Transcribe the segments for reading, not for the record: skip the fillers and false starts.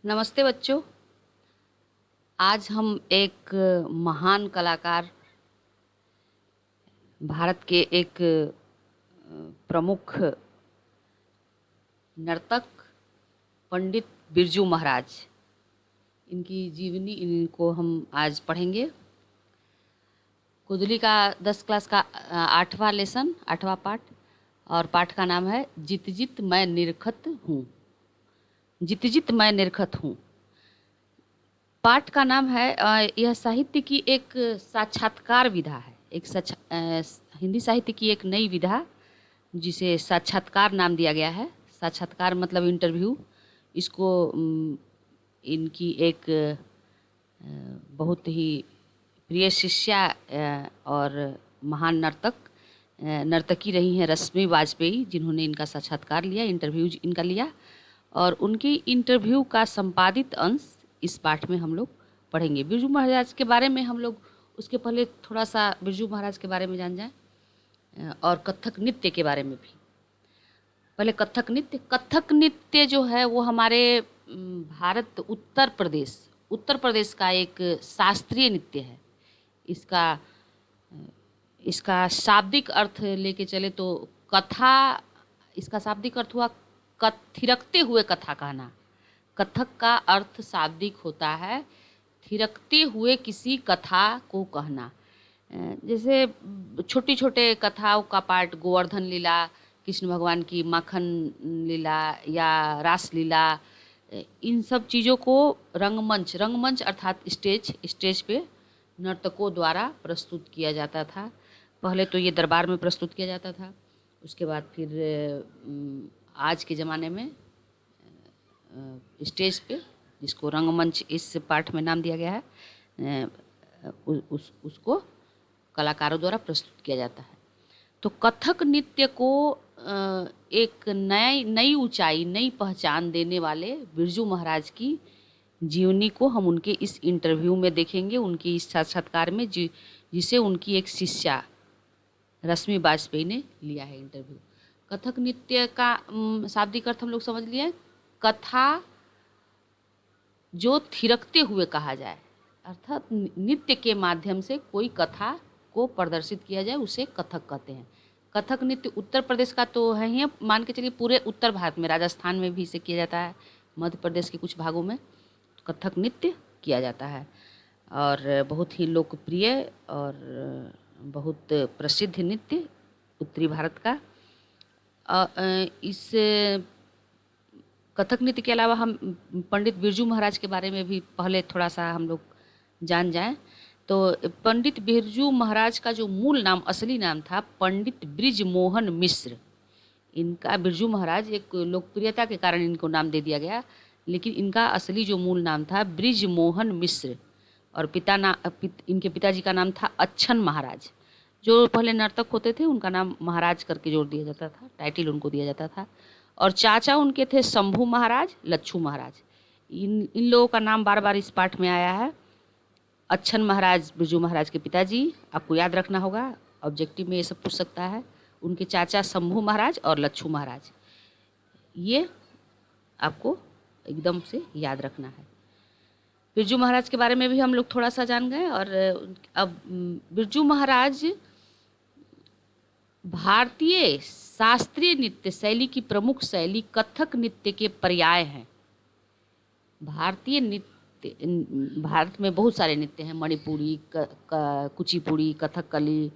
नमस्ते बच्चों। आज हम एक महान कलाकार, भारत के एक प्रमुख नर्तक पंडित बिरजू महाराज, इनकी जीवनी इनको हम आज पढ़ेंगे। कुंडली का 10 क्लास का 8वां लेसन, 8वां पाठ, और पाठ का नाम है जित जित मैं निरखत हूँ। जित जित मैं निरखत हूँ। पाठ का नाम है यह साहित्य की एक साक्षात्कार विधा है। हिंदी साहित्य की एक नई विधा जिसे साक्षात्कार नाम दिया गया है। साक्षात्कार मतलब इंटरव्यू। इसको इनकी एक बहुत ही प्रिय शिष्या और महान नर्तकी रही हैं रश्मि वाजपेयी, जिन्होंने इनका साक्षात्कार लिया, इंटरव्यू इनका लिया, और उनकी इंटरव्यू का संपादित अंश इस पाठ में हम लोग पढ़ेंगे। बिरजू महाराज के बारे में हम लोग उसके पहले थोड़ा सा बिरजू महाराज के बारे में जान जाएं और कथक नृत्य के बारे में भी। पहले कथक नृत्य जो है वो हमारे भारत उत्तर प्रदेश का एक शास्त्रीय नृत्य है। इसका शाब्दिक अर्थ लेके चले तो कथा, इसका शाब्दिक अर्थ हुआ थिरकते हुए कथा कहना। कथक का अर्थ शाब्दिक होता है थिरकते हुए किसी कथा को कहना। जैसे छोटी छोटे कथाओं का पाठ, गोवर्धन लीला, कृष्ण भगवान की माखन लीला या रास लीला, इन सब चीज़ों को रंगमंच अर्थात स्टेज पे नर्तकों द्वारा प्रस्तुत किया जाता था। पहले तो ये दरबार में प्रस्तुत किया जाता था, उसके बाद फिर आज के ज़माने में स्टेज पे, जिसको रंगमंच इस पाठ में नाम दिया गया है, उसको कलाकारों द्वारा प्रस्तुत किया जाता है। तो कथक नृत्य को एक नई ऊंचाई, नई पहचान देने वाले बिरजू महाराज की जीवनी को हम उनके इस इंटरव्यू में देखेंगे, उनकी इस साक्षात्कार में, जिसे उनकी एक शिष्या रश्मि वाजपेयी ने लिया है इंटरव्यू। कथक नृत्य का शाब्दिक अर्थ हम लोग समझ लिए। कथा जो थिरकते हुए कहा जाए, अर्थात नृत्य के माध्यम से कोई कथा को प्रदर्शित किया जाए, उसे कथक कहते हैं। कथक नृत्य उत्तर प्रदेश का तो है ही, मान के चलिए पूरे उत्तर भारत में, राजस्थान में भी इसे किया जाता है, मध्य प्रदेश के कुछ भागों में कथक नृत्य किया जाता है, और बहुत ही लोकप्रिय और बहुत प्रसिद्ध नृत्य उत्तरी भारत का। इस कथक नृत्य के अलावा हम पंडित बिरजू महाराज के बारे में भी पहले थोड़ा सा हम लोग जान जाएं। तो पंडित बिरजू महाराज का जो मूल नाम, असली नाम था पंडित बृजमोहन मिश्र। इनका बिरजू महाराज एक लोकप्रियता के कारण इनको नाम दे दिया गया, लेकिन इनका असली जो मूल नाम था बृजमोहन मिश्र, और इनके पिताजी का नाम था अच्छन महाराज। जो पहले नर्तक होते थे उनका नाम महाराज करके जोड़ दिया जाता था, टाइटल उनको दिया जाता था। और चाचा उनके थे शंभू महाराज, लच्छू महाराज। इन लोगों का नाम बार बार इस पाठ में आया है। अच्छन महाराज बिरजू महाराज के पिताजी, आपको याद रखना होगा, ऑब्जेक्टिव में ये सब पूछ सकता है। उनके चाचा शंभू महाराज और लच्छू महाराज, ये आपको एकदम से याद रखना है। बिरजू महाराज के बारे में भी हम लोग थोड़ा सा जान गए। और अब बिरजू महाराज भारतीय शास्त्रीय नृत्य शैली की प्रमुख शैली कथक नृत्य के पर्याय हैं। भारतीय नृत्य, भारत में बहुत सारे नृत्य हैं, मणिपुरी, कुचिपुड़ी, कथकली,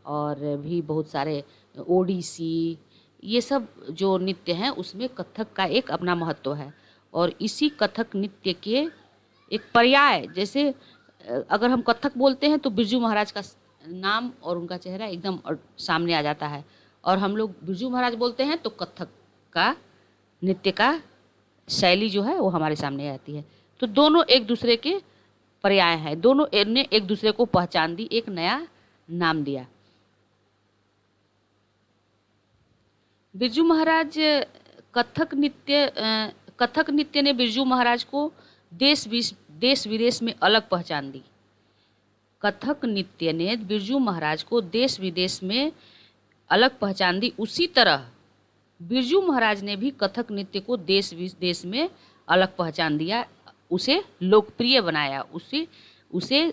और भी बहुत सारे, ओडिसी, ये सब जो नृत्य हैं उसमें कथक का एक अपना महत्व है। और इसी कथक नृत्य के एक पर्याय, जैसे अगर हम कथक बोलते हैं तो बिरजू महाराज का नाम और उनका चेहरा एकदम सामने आ जाता है, और हम लोग बिरजू महाराज बोलते हैं तो कथक का नृत्य का शैली जो है वो हमारे सामने आती है। तो दोनों एक दूसरे के पर्याय हैं, दोनों ने एक दूसरे को पहचान दी, एक नया नाम दिया। बिरजू महाराज कथक नृत्य ने बिरजू महाराज को देश विदेश में अलग पहचान दी। कथक नृत्य ने बिरजू महाराज को देश विदेश में अलग पहचान दी। उसी तरह बिरजू महाराज ने भी कथक नृत्य को देश विदेश में अलग पहचान दिया, उसे लोकप्रिय बनाया, उसे उसे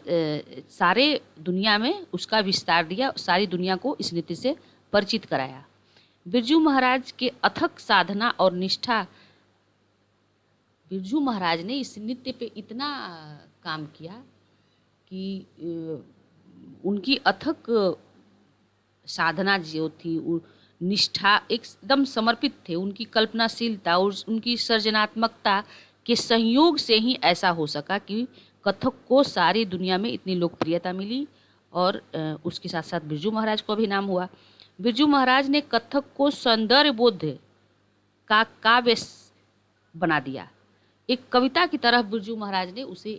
सारे दुनिया में उसका विस्तार दिया, सारी दुनिया को इस नृत्य से परिचित कराया। बिरजू महाराज के अथक साधना और निष्ठा, बिरजू महाराज ने इस नृत्य पे इतना काम किया कि उनकी अथक साधना जो थी, निष्ठा, एकदम समर्पित थे। उनकी कल्पनाशीलता और उनकी सृजनात्मकता के संयोग से ही ऐसा हो सका कि कथक को सारी दुनिया में इतनी लोकप्रियता मिली और उसके साथ साथ बिरजू महाराज को भी नाम हुआ। बिरजू महाराज ने कथक को सौंदर्य बोध का काव्य बना दिया। एक कविता की तरह बिरजू महाराज ने उसे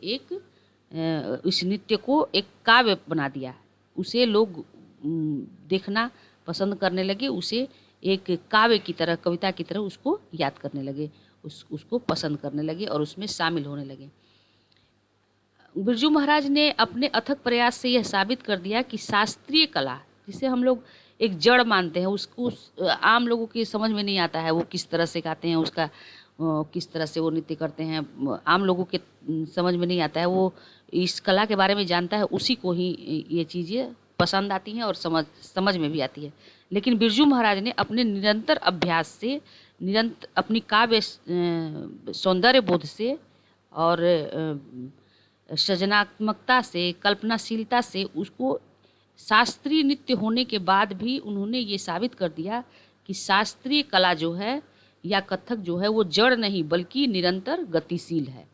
इस नृत्य को एक काव्य बना दिया। उसे लोग देखना पसंद करने लगे, उसे एक काव्य की तरह, कविता की तरह उसको याद करने लगे, उसको पसंद करने लगे और उसमें शामिल होने लगे। बिरजू महाराज ने अपने अथक प्रयास से यह साबित कर दिया कि शास्त्रीय कला, जिसे हम लोग एक जड़ मानते हैं, उसको आम लोगों की समझ में नहीं आता है, वो किस तरह से गाते हैं, उसका किस तरह से वो नृत्य करते हैं, आम लोगों के समझ में नहीं आता है। वो इस कला के बारे में जानता है, उसी को ही ये चीज़ें पसंद आती हैं और समझ में भी आती है। लेकिन बिरजू महाराज ने अपने निरंतर अभ्यास से, निरंतर अपनी काव्य सौंदर्य बोध से और सृजनात्मकता से, कल्पनाशीलता से, उसको शास्त्रीय नृत्य होने के बाद भी उन्होंने ये साबित कर दिया कि शास्त्रीय कला जो है या कथक जो है वो जड़ नहीं बल्कि निरंतर गतिशील है।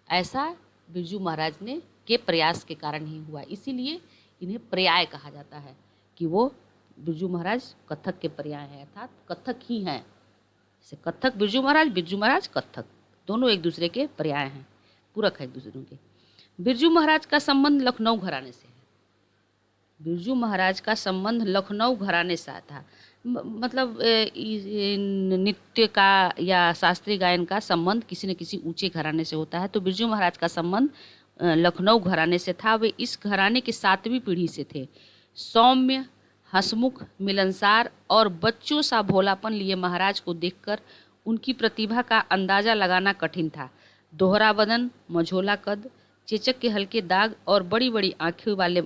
ऐसा बिरजू महाराज ने के प्रयास के कारण ही हुआ। इसीलिए इन्हें पर्याय कहा जाता है कि वो बिरजू महाराज कथक के पर्याय हैं, अर्थात कथक ही हैं। जैसे कथक बिरजू महाराज कथक, दोनों एक दूसरे के पर्याय हैं, पूरक है एक दूसरे के। बिरजू महाराज का संबंध लखनऊ घराने से है। बिरजू महाराज का संबंध लखनऊ घराने से था। मतलब नृत्य का या शास्त्रीय गायन का संबंध किसी न किसी ऊंचे घराने से होता है। तो बिरजू महाराज का संबंध लखनऊ घराने से था। वे इस घराने की 7वीं पीढ़ी से थे। सौम्य, हंसमुख, मिलनसार और बच्चों सा भोलापन लिए महाराज को देखकर उनकी प्रतिभा का अंदाजा लगाना कठिन था। दोहरा बदन, मझोला कद, चेचक के हल्के दाग और बड़ी बड़ी आंखें वाले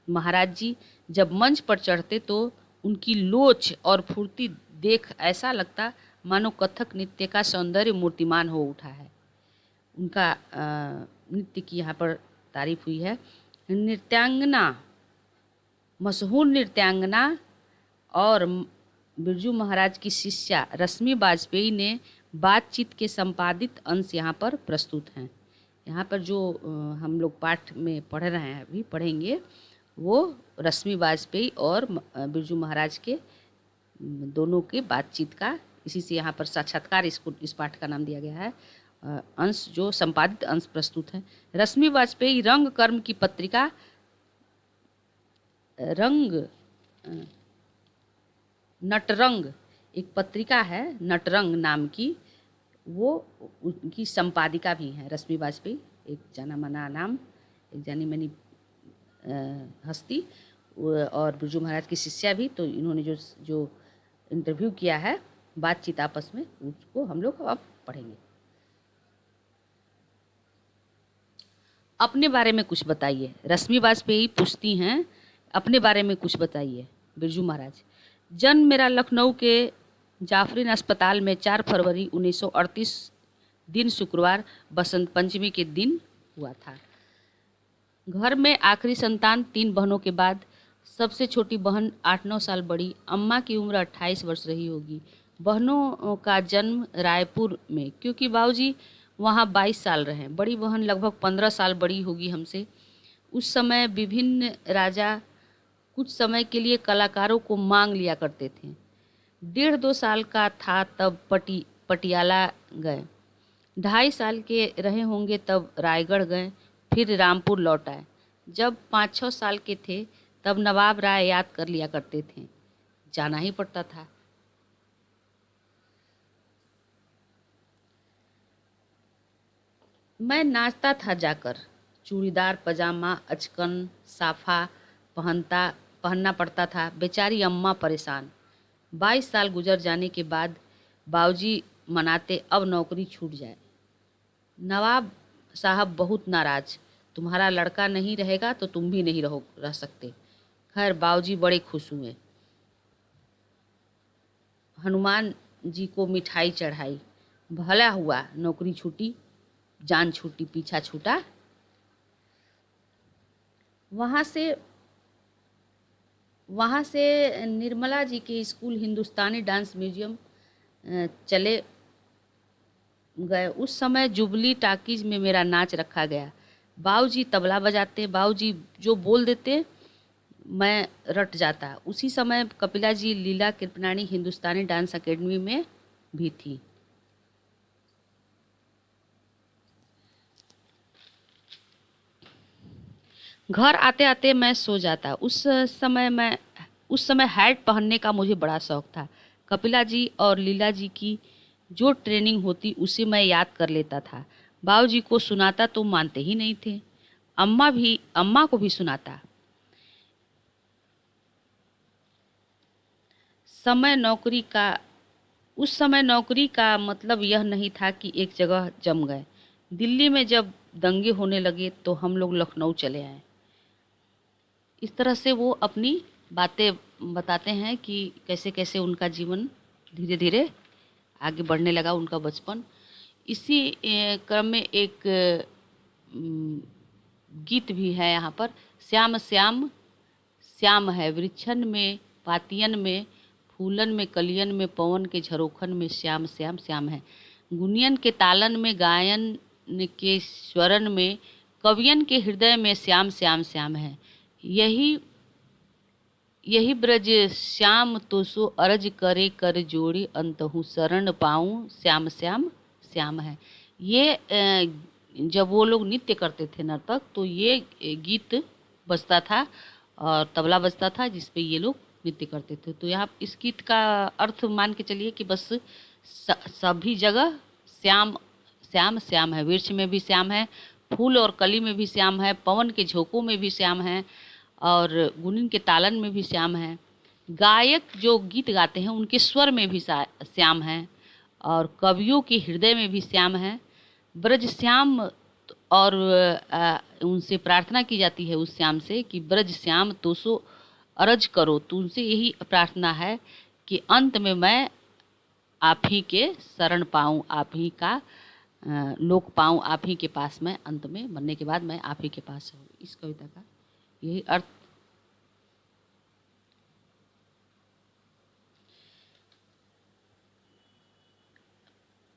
महाराज जी जब मंच पर चढ़ते तो उनकी लोच और फुर्ती देख ऐसा लगता मानो कथक नृत्य का सौंदर्य मूर्तिमान हो उठा है। उनका नृत्य की यहाँ पर तारीफ हुई है। नृत्यांगना, मशहूर नृत्यांगना और बिरजू महाराज की शिष्या रश्मि वाजपेयी ने बातचीत के संपादित अंश यहाँ पर प्रस्तुत हैं। यहाँ पर जो हम लोग पाठ में पढ़ रहे हैं, अभी पढ़ेंगे, वो रश्मि वाजपेयी और बिरजू महाराज के दोनों के बातचीत का, इसी से यहाँ पर साक्षात्कार इस पाठ का नाम दिया गया है। अंश जो संपादित अंश प्रस्तुत है। रश्मि वाजपेयी रंग कर्म की पत्रिका नटरंग, एक पत्रिका है नटरंग नाम की, वो उनकी संपादिका भी हैं। रश्मि वाजपेयी एक जाना माना नाम, एक जानी मानी हस्ती, और बिरजू महाराज की शिष्या भी। तो इन्होंने जो इंटरव्यू किया है, बातचीत आपस में, उसको हम लोग अब पढ़ेंगे। अपने बारे में कुछ बताइए। रश्मि वाजपेयी पूछती हैं, अपने बारे में कुछ बताइए बिरजू महाराज। जन्म मेरा लखनऊ के जाफरीन अस्पताल में 4 फरवरी 1938 दिन शुक्रवार बसंत पंचमी के दिन हुआ था। घर में आखिरी संतान, 3 बहनों के बाद सबसे छोटी बहन 8-9 साल बड़ी। अम्मा की उम्र 28 वर्ष रही होगी। बहनों का जन्म रायपुर में, क्योंकि बाबूजी वहाँ 22 साल रहे। बड़ी बहन लगभग 15 साल बड़ी होगी हमसे। उस समय विभिन्न राजा कुछ समय के लिए कलाकारों को मांग लिया करते थे। 1.5-2 साल का था तब पटियाला गए। 2.5 साल के रहे होंगे तब रायगढ़ गए, फिर रामपुर लौट आए। जब 5-6 साल के थे तब नवाब राय याद कर लिया करते थे, जाना ही पड़ता था। मैं नाचता था जाकर, चूड़ीदार पजामा, अचकन, साफा पहनना पड़ता था। बेचारी अम्मा परेशान। 22 साल गुजर जाने के बाद बाबूजी मनाते अब नौकरी छूट जाए। नवाब साहब बहुत नाराज, तुम्हारा लड़का नहीं रहेगा तो तुम भी नहीं रह सकते। खैर बाबूजी बड़े खुश हुए, हनुमान जी को मिठाई चढ़ाई, भला हुआ, नौकरी छूटी, जान छूटी, पीछा छूटा। वहाँ से निर्मला जी के स्कूल हिंदुस्तानी डांस म्यूजियम चले गए। उस समय जुबली टाकीज में मेरा नाच रखा गया। बाबूजी तबला बजाते, बाबूजी जो बोल देते मैं रट जाता। उसी समय कपिला जी लीला कृपनानी हिंदुस्तानी डांस एकेडमी में भी थी। घर आते आते मैं सो जाता। उस समय हैट पहनने का मुझे बड़ा शौक था। कपिला जी और लीला जी की जो ट्रेनिंग होती उसे मैं याद कर लेता था। बाबूजी को सुनाता तो मानते ही नहीं थे। अम्मा को भी सुनाता। उस समय नौकरी का मतलब यह नहीं था कि एक जगह जम गए। दिल्ली में जब दंगे होने लगे तो हम लोग लखनऊ चले आए। इस तरह से वो अपनी बातें बताते हैं कि कैसे कैसे उनका जीवन धीरे धीरे आगे बढ़ने लगा, उनका बचपन। इसी क्रम में एक गीत भी है यहाँ पर। श्याम श्याम श्याम है वृक्षन में, पातियन में, फूलन में, कलियन में, पवन के झरोखन में, श्याम श्याम श्याम है। गुनियन के तालन में, गायन के स्वरन में, कवियन के हृदय में, श्याम श्याम श्याम है। यही ब्रज श्याम तो सो अरज करे कर जोड़ी, अंतहु शरण पाऊँ, श्याम श्याम श्याम है। ये जब वो लोग नृत्य करते थे नर्तक, तो ये गीत बजता था और तबला बजता था जिस पे ये लोग नृत्य करते थे। तो यहाँ इस गीत का अर्थ मान के चलिए कि बस सभी जगह श्याम श्याम श्याम है। वृक्ष में भी श्याम है, फूल और कली में भी श्याम है, पवन के झोंकों में भी श्याम है, और गुनिन के तालन में भी श्याम है। गायक जो गीत गाते हैं उनके स्वर में भी श्याम है, और कवियों के हृदय में भी श्याम है। ब्रज श्याम, और उनसे प्रार्थना की जाती है उस श्याम से कि ब्रज श्याम तो सो अरज करो, तो उनसे यही प्रार्थना है कि अंत में मैं आप ही के शरण पाऊँ, आप ही का लोक पाऊँ, आप ही के पास मैं अंत में मरने के बाद मैं आप ही के पास हूँ। इस कविता का यही अर्थ।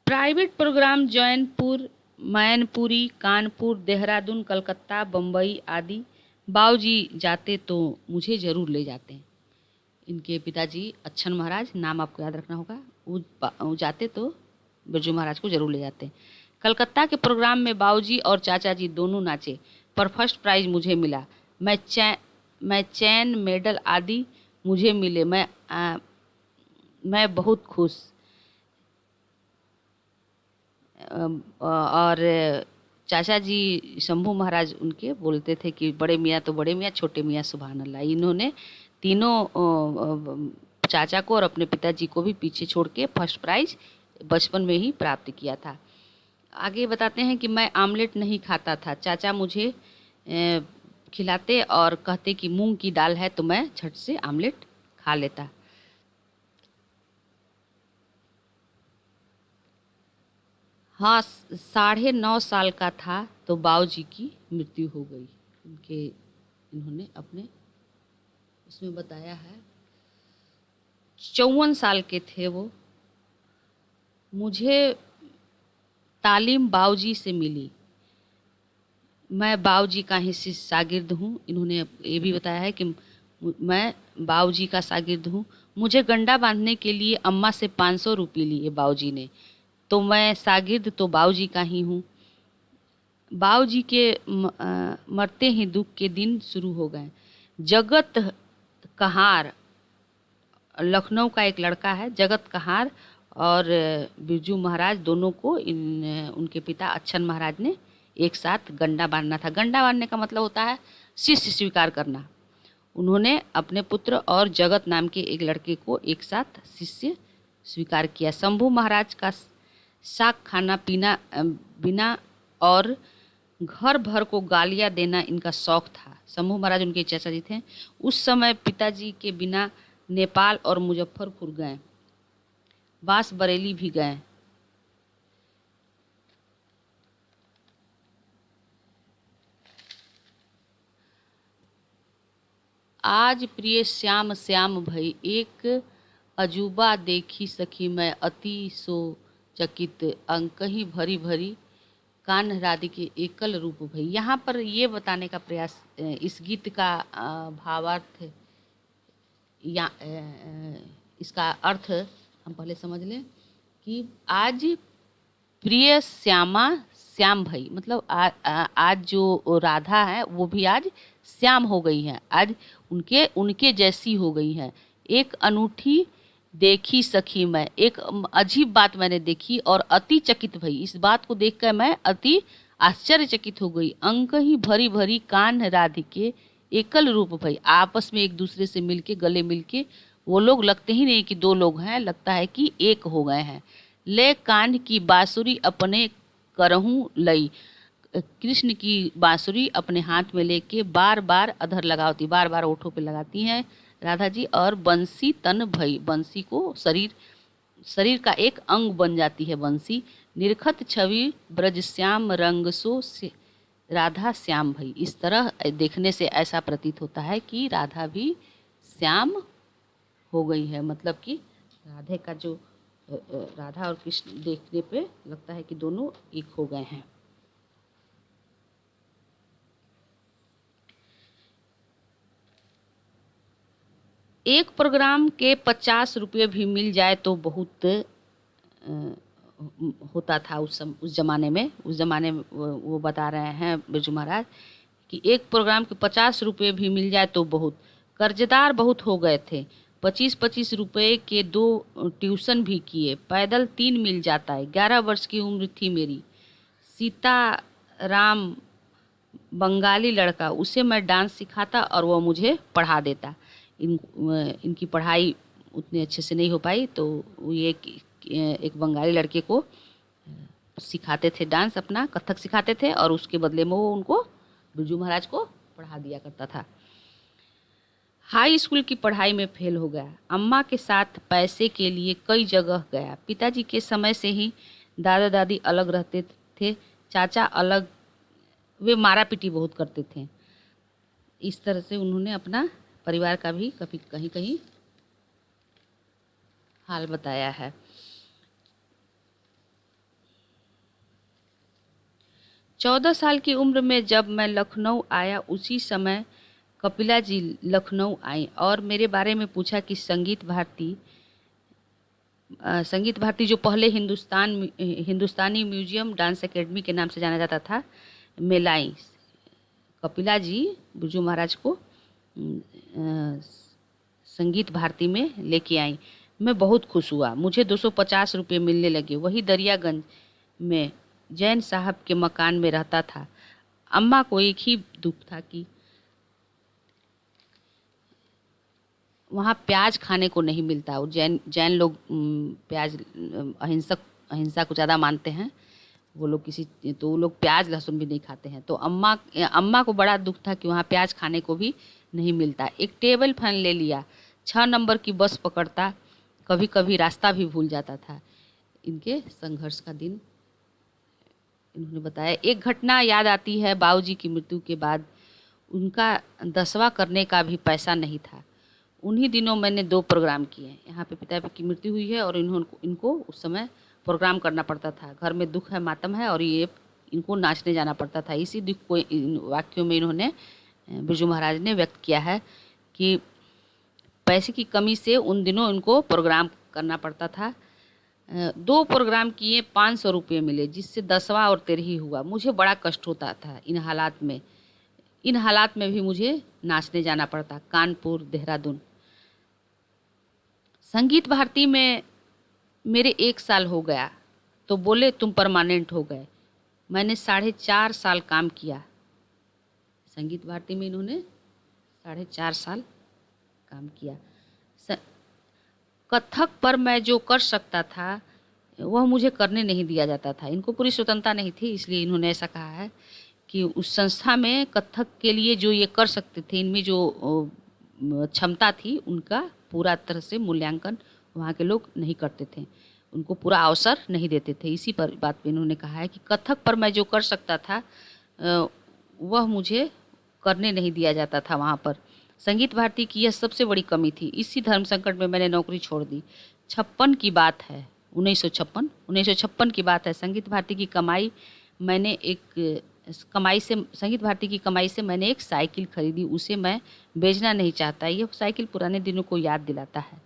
प्राइवेट प्रोग्राम जौनपुर, मैनपुरी, कानपुर, देहरादून, कलकत्ता, बम्बई आदि। बाबूजी जाते तो मुझे ज़रूर ले जाते। इनके पिताजी अच्छन महाराज, नाम आपको याद रखना होगा, वो जाते तो बिरजू महाराज को ज़रूर ले जाते। कलकत्ता के प्रोग्राम में बाबूजी और चाचा जी दोनों नाचे, पर फर्स्ट प्राइज़ मुझे मिला। मैं चैन मेडल आदि मुझे मिले। मैं बहुत खुश। और चाचा जी शंभू महाराज उनके बोलते थे कि बड़े मियाँ तो बड़े मियाँ, छोटे मियाँ सुभान अल्लाह। इन्होंने तीनों चाचा को और अपने पिताजी को भी पीछे छोड़ के फर्स्ट प्राइज़ बचपन में ही प्राप्त किया था। आगे बताते हैं कि मैं आमलेट नहीं खाता था। चाचा मुझे खिलाते और कहते कि मूंग की दाल है, तो मैं झट से आमलेट खा लेता। हाँ, 9.5 साल का था तो बाबूजी की मृत्यु हो गई। इन्होंने अपने उसमें बताया है। 54 साल के थे वो। मुझे तालीम बाबूजी से मिली। मैं बाबूजी का ही शागिर्द हूँ। इन्होंने ये भी बताया है कि मैं बाबूजी का शागिर्द हूँ। मुझे गंडा बांधने के लिए अम्मा से 500 रुपये लिए बाबूजी ने, तो मैं शागिर्द तो बाबूजी का ही हूँ। बाबूजी के मरते ही दुख के दिन शुरू हो गए। जगत कहार, लखनऊ का एक लड़का है, जगत कहार और बिरजू महाराज दोनों को उनके पिता अच्छन महाराज ने एक साथ गंडा बांधना था। गंडा बांधने का मतलब होता है शिष्य स्वीकार करना। उन्होंने अपने पुत्र और जगत नाम के एक लड़के को एक साथ शिष्य स्वीकार किया। शंभू महाराज का शाक खाना पीना बिना और घर भर को गालियां देना इनका शौक था। शंभू महाराज उनके चाचा जी थे। उस समय पिताजी के बिना नेपाल और मुजफ्फरपुर गए, बांस बरेली भी गए। आज प्रिय श्याम श्याम भई, एक अजूबा देखी सखी मैं अति सो चकित, अंकही भरी भरी कान राधिके एकल रूप भई। यहाँ पर ये बताने का प्रयास, इस गीत का भावार्थ या इसका अर्थ हम पहले समझ लें कि आज प्रिय श्यामा श्याम भई, मतलब आज जो राधा है वो भी आज श्याम हो गई है, आज उनके उनके जैसी हो गई है। एक अनूठी देखी सखी मैं, एक अजीब बात मैंने देखी और अति चकित भई, इस बात को देखकर मैं अति आश्चर्यचकित हो गई। अंक ही भरी भरी कान राधिके एकल रूप भई, आपस में एक दूसरे से मिलके, गले मिलके वो लोग लगते ही नहीं कि दो लोग हैं, लगता है कि एक हो गए हैं। ले कान की बांसुरी अपने करहूं लई, कृष्ण की बांसुरी अपने हाथ में लेके बार बार अधर लगाती, बार बार ओठों पे लगाती हैं राधा जी। और बंसी तन भई, बंसी को शरीर का एक अंग बन जाती है बंसी। निरखत छवि ब्रज श्याम रंग सो से राधा श्याम भई, इस तरह देखने से ऐसा प्रतीत होता है कि राधा भी श्याम हो गई है, मतलब कि राधे का जो राधा और कृष्ण देखने पे लगता है कि दोनों एक हो गए हैं। एक प्रोग्राम के 50 रुपये भी मिल जाए तो बहुत होता था उस ज़माने में। उस ज़माने में वो बता रहे हैं बिरजू महाराज कि एक प्रोग्राम के 50 रुपये भी मिल जाए तो बहुत। कर्जदार बहुत हो गए थे, 25-25 रुपये के 2 ट्यूशन भी किए। पैदल 3 मिल जाता है। 11 वर्ष की उम्र थी मेरी। सीताराम बंगाली लड़का, उसे मैं डांस सिखाता और वह मुझे पढ़ा देता। इनकी पढ़ाई उतने अच्छे से नहीं हो पाई तो ये एक बंगाली लड़के को सिखाते थे डांस, अपना कथक सिखाते थे और उसके बदले में वो उनको, बिरजू महाराज को पढ़ा दिया करता था। हाई स्कूल की पढ़ाई में फेल हो गया। अम्मा के साथ पैसे के लिए कई जगह गया। पिताजी के समय से ही दादा दादी अलग रहते थे, चाचा अलग, वे मारा पीटी बहुत करते थे। इस तरह से उन्होंने अपना परिवार का भी कभी कहीं कहीं हाल बताया है। चौदह साल की उम्र में जब मैं लखनऊ आया, उसी समय कपिला जी लखनऊ आई और मेरे बारे में पूछा कि संगीत भारती जो पहले हिंदुस्तानी म्यूजियम डांस एकेडमी के नाम से जाना जाता था, में लाई। कपिला जी बिरजू महाराज को संगीत भारती में लेके आई। मैं बहुत खुश हुआ। मुझे 250 रुपये मिलने लगे। वही दरियागंज में जैन साहब के मकान में रहता था। अम्मा को एक ही दुख था कि वहाँ प्याज खाने को नहीं मिलता। वो जैन लोग प्याज, अहिंसा को ज़्यादा मानते हैं वो लोग, तो वो लोग प्याज लहसुन भी नहीं खाते हैं। तो अम्मा को बड़ा दुख था कि वहाँ प्याज खाने को भी नहीं मिलता। एक टेबल फैन ले लिया। 6 नंबर की बस पकड़ता, कभी कभी रास्ता भी भूल जाता था। इनके संघर्ष का दिन इन्होंने बताया। एक घटना याद आती है, बाबूजी की मृत्यु के बाद उनका 10वां करने का भी पैसा नहीं था। उन्हीं दिनों मैंने 2 प्रोग्राम किए। यहाँ पे पिता की मृत्यु हुई है और इनको उस समय प्रोग्राम करना पड़ता था। घर में दुख है, मातम है और ये इनको नाचने जाना पड़ता था। इसी दुख को इन वाक्यों में इन्होंने, बिरजू महाराज ने व्यक्त किया है कि पैसे की कमी से उन दिनों इनको प्रोग्राम करना पड़ता था। 2 प्रोग्राम किए, 500 रुपये मिले, जिससे 10वां और 13ही हुआ। मुझे बड़ा कष्ट होता था इन हालात में भी मुझे नाचने जाना पड़ता। कानपुर, देहरादून। संगीत भारती में मेरे 1 साल हो गया तो बोले तुम परमानेंट हो गए। मैंने 4.5 साल काम किया। संगीत भारती में इन्होंने 4.5 साल काम किया। कथक पर मैं जो कर सकता था वह मुझे करने नहीं दिया जाता था। इनको पूरी स्वतंत्रता नहीं थी, इसलिए इन्होंने ऐसा कहा है कि उस संस्था में कथक के लिए जो ये कर सकते थे, इनमें जो क्षमता थी, उनका पूरा तरह से मूल्यांकन वहाँ के लोग नहीं करते थे, उनको पूरा अवसर नहीं देते थे। इसी पर बात पे इन्होंने कहा है कि कथक पर मैं जो कर सकता था वह मुझे करने नहीं दिया जाता था वहाँ पर। संगीत भारती की यह सबसे बड़ी कमी थी। इसी धर्म संकट में मैंने नौकरी छोड़ दी। 56 की बात है, 1956 की बात है। संगीत भारती की कमाई संगीत भारती की कमाई से मैंने एक साइकिल खरीदी। उसे मैं बेचना नहीं चाहता। यह साइकिल पुराने दिनों को याद दिलाता है।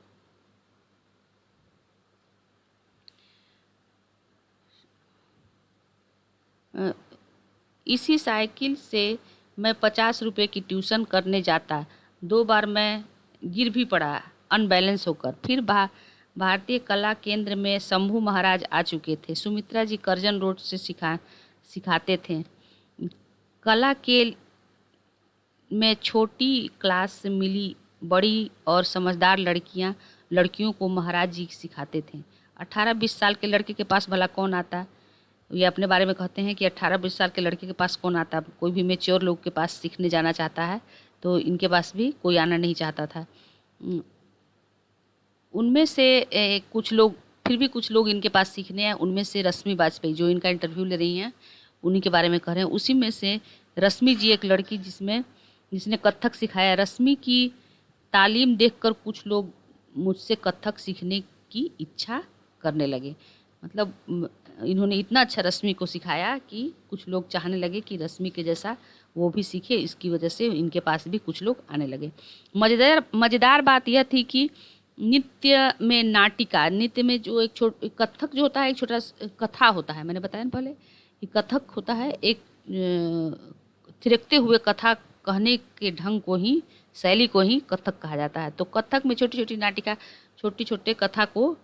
इसी साइकिल से मैं 50 रुपये की ट्यूशन करने जाता। 2 बार मैं गिर भी पड़ा अनबैलेंस होकर। फिर भारतीय कला केंद्र में शंभू महाराज आ चुके थे। सुमित्रा जी करजन रोड से सिखाते थे। कला के में छोटी क्लास से मिली बड़ी और समझदार लड़कियों को महाराज जी सिखाते थे। 18-20 साल के लड़के के पास भला कौन आता? ये अपने बारे में कहते हैं कि 18-20 साल के लड़के के पास कौन आता? कोई भी मैच्योर लोग के पास सीखने जाना चाहता है, तो इनके पास भी कोई आना नहीं चाहता था। उनमें से कुछ लोग, फिर भी कुछ लोग इनके पास सीखने हैं। उनमें से रश्मि बाजपेयी, जो इनका इंटरव्यू ले रही हैं, उन्हीं के बारे में कह रहे हैं। उसी में से रश्मि जी एक लड़की जिसने कथक सिखाया। रश्मि की तालीम देखकर कुछ लोग मुझसे कथक सीखने की इच्छा करने लगे। मतलब इन्होंने इतना अच्छा रश्मि को सिखाया कि कुछ लोग चाहने लगे कि रश्मि के जैसा वो भी सीखे। इसकी वजह से इनके पास भी कुछ लोग आने लगे। मज़ेदार बात यह थी कि नृत्य में जो एक कथक जो होता है, एक छोटा कथा होता है। मैंने बताया ना पहले कि कथक होता है एक थिरकते हुए कथा कहने के ढंग को ही, शैली को ही कथक कहा जाता है। तो कथक में छोटी छोटी नाटिका, छोटे छोटे कथा को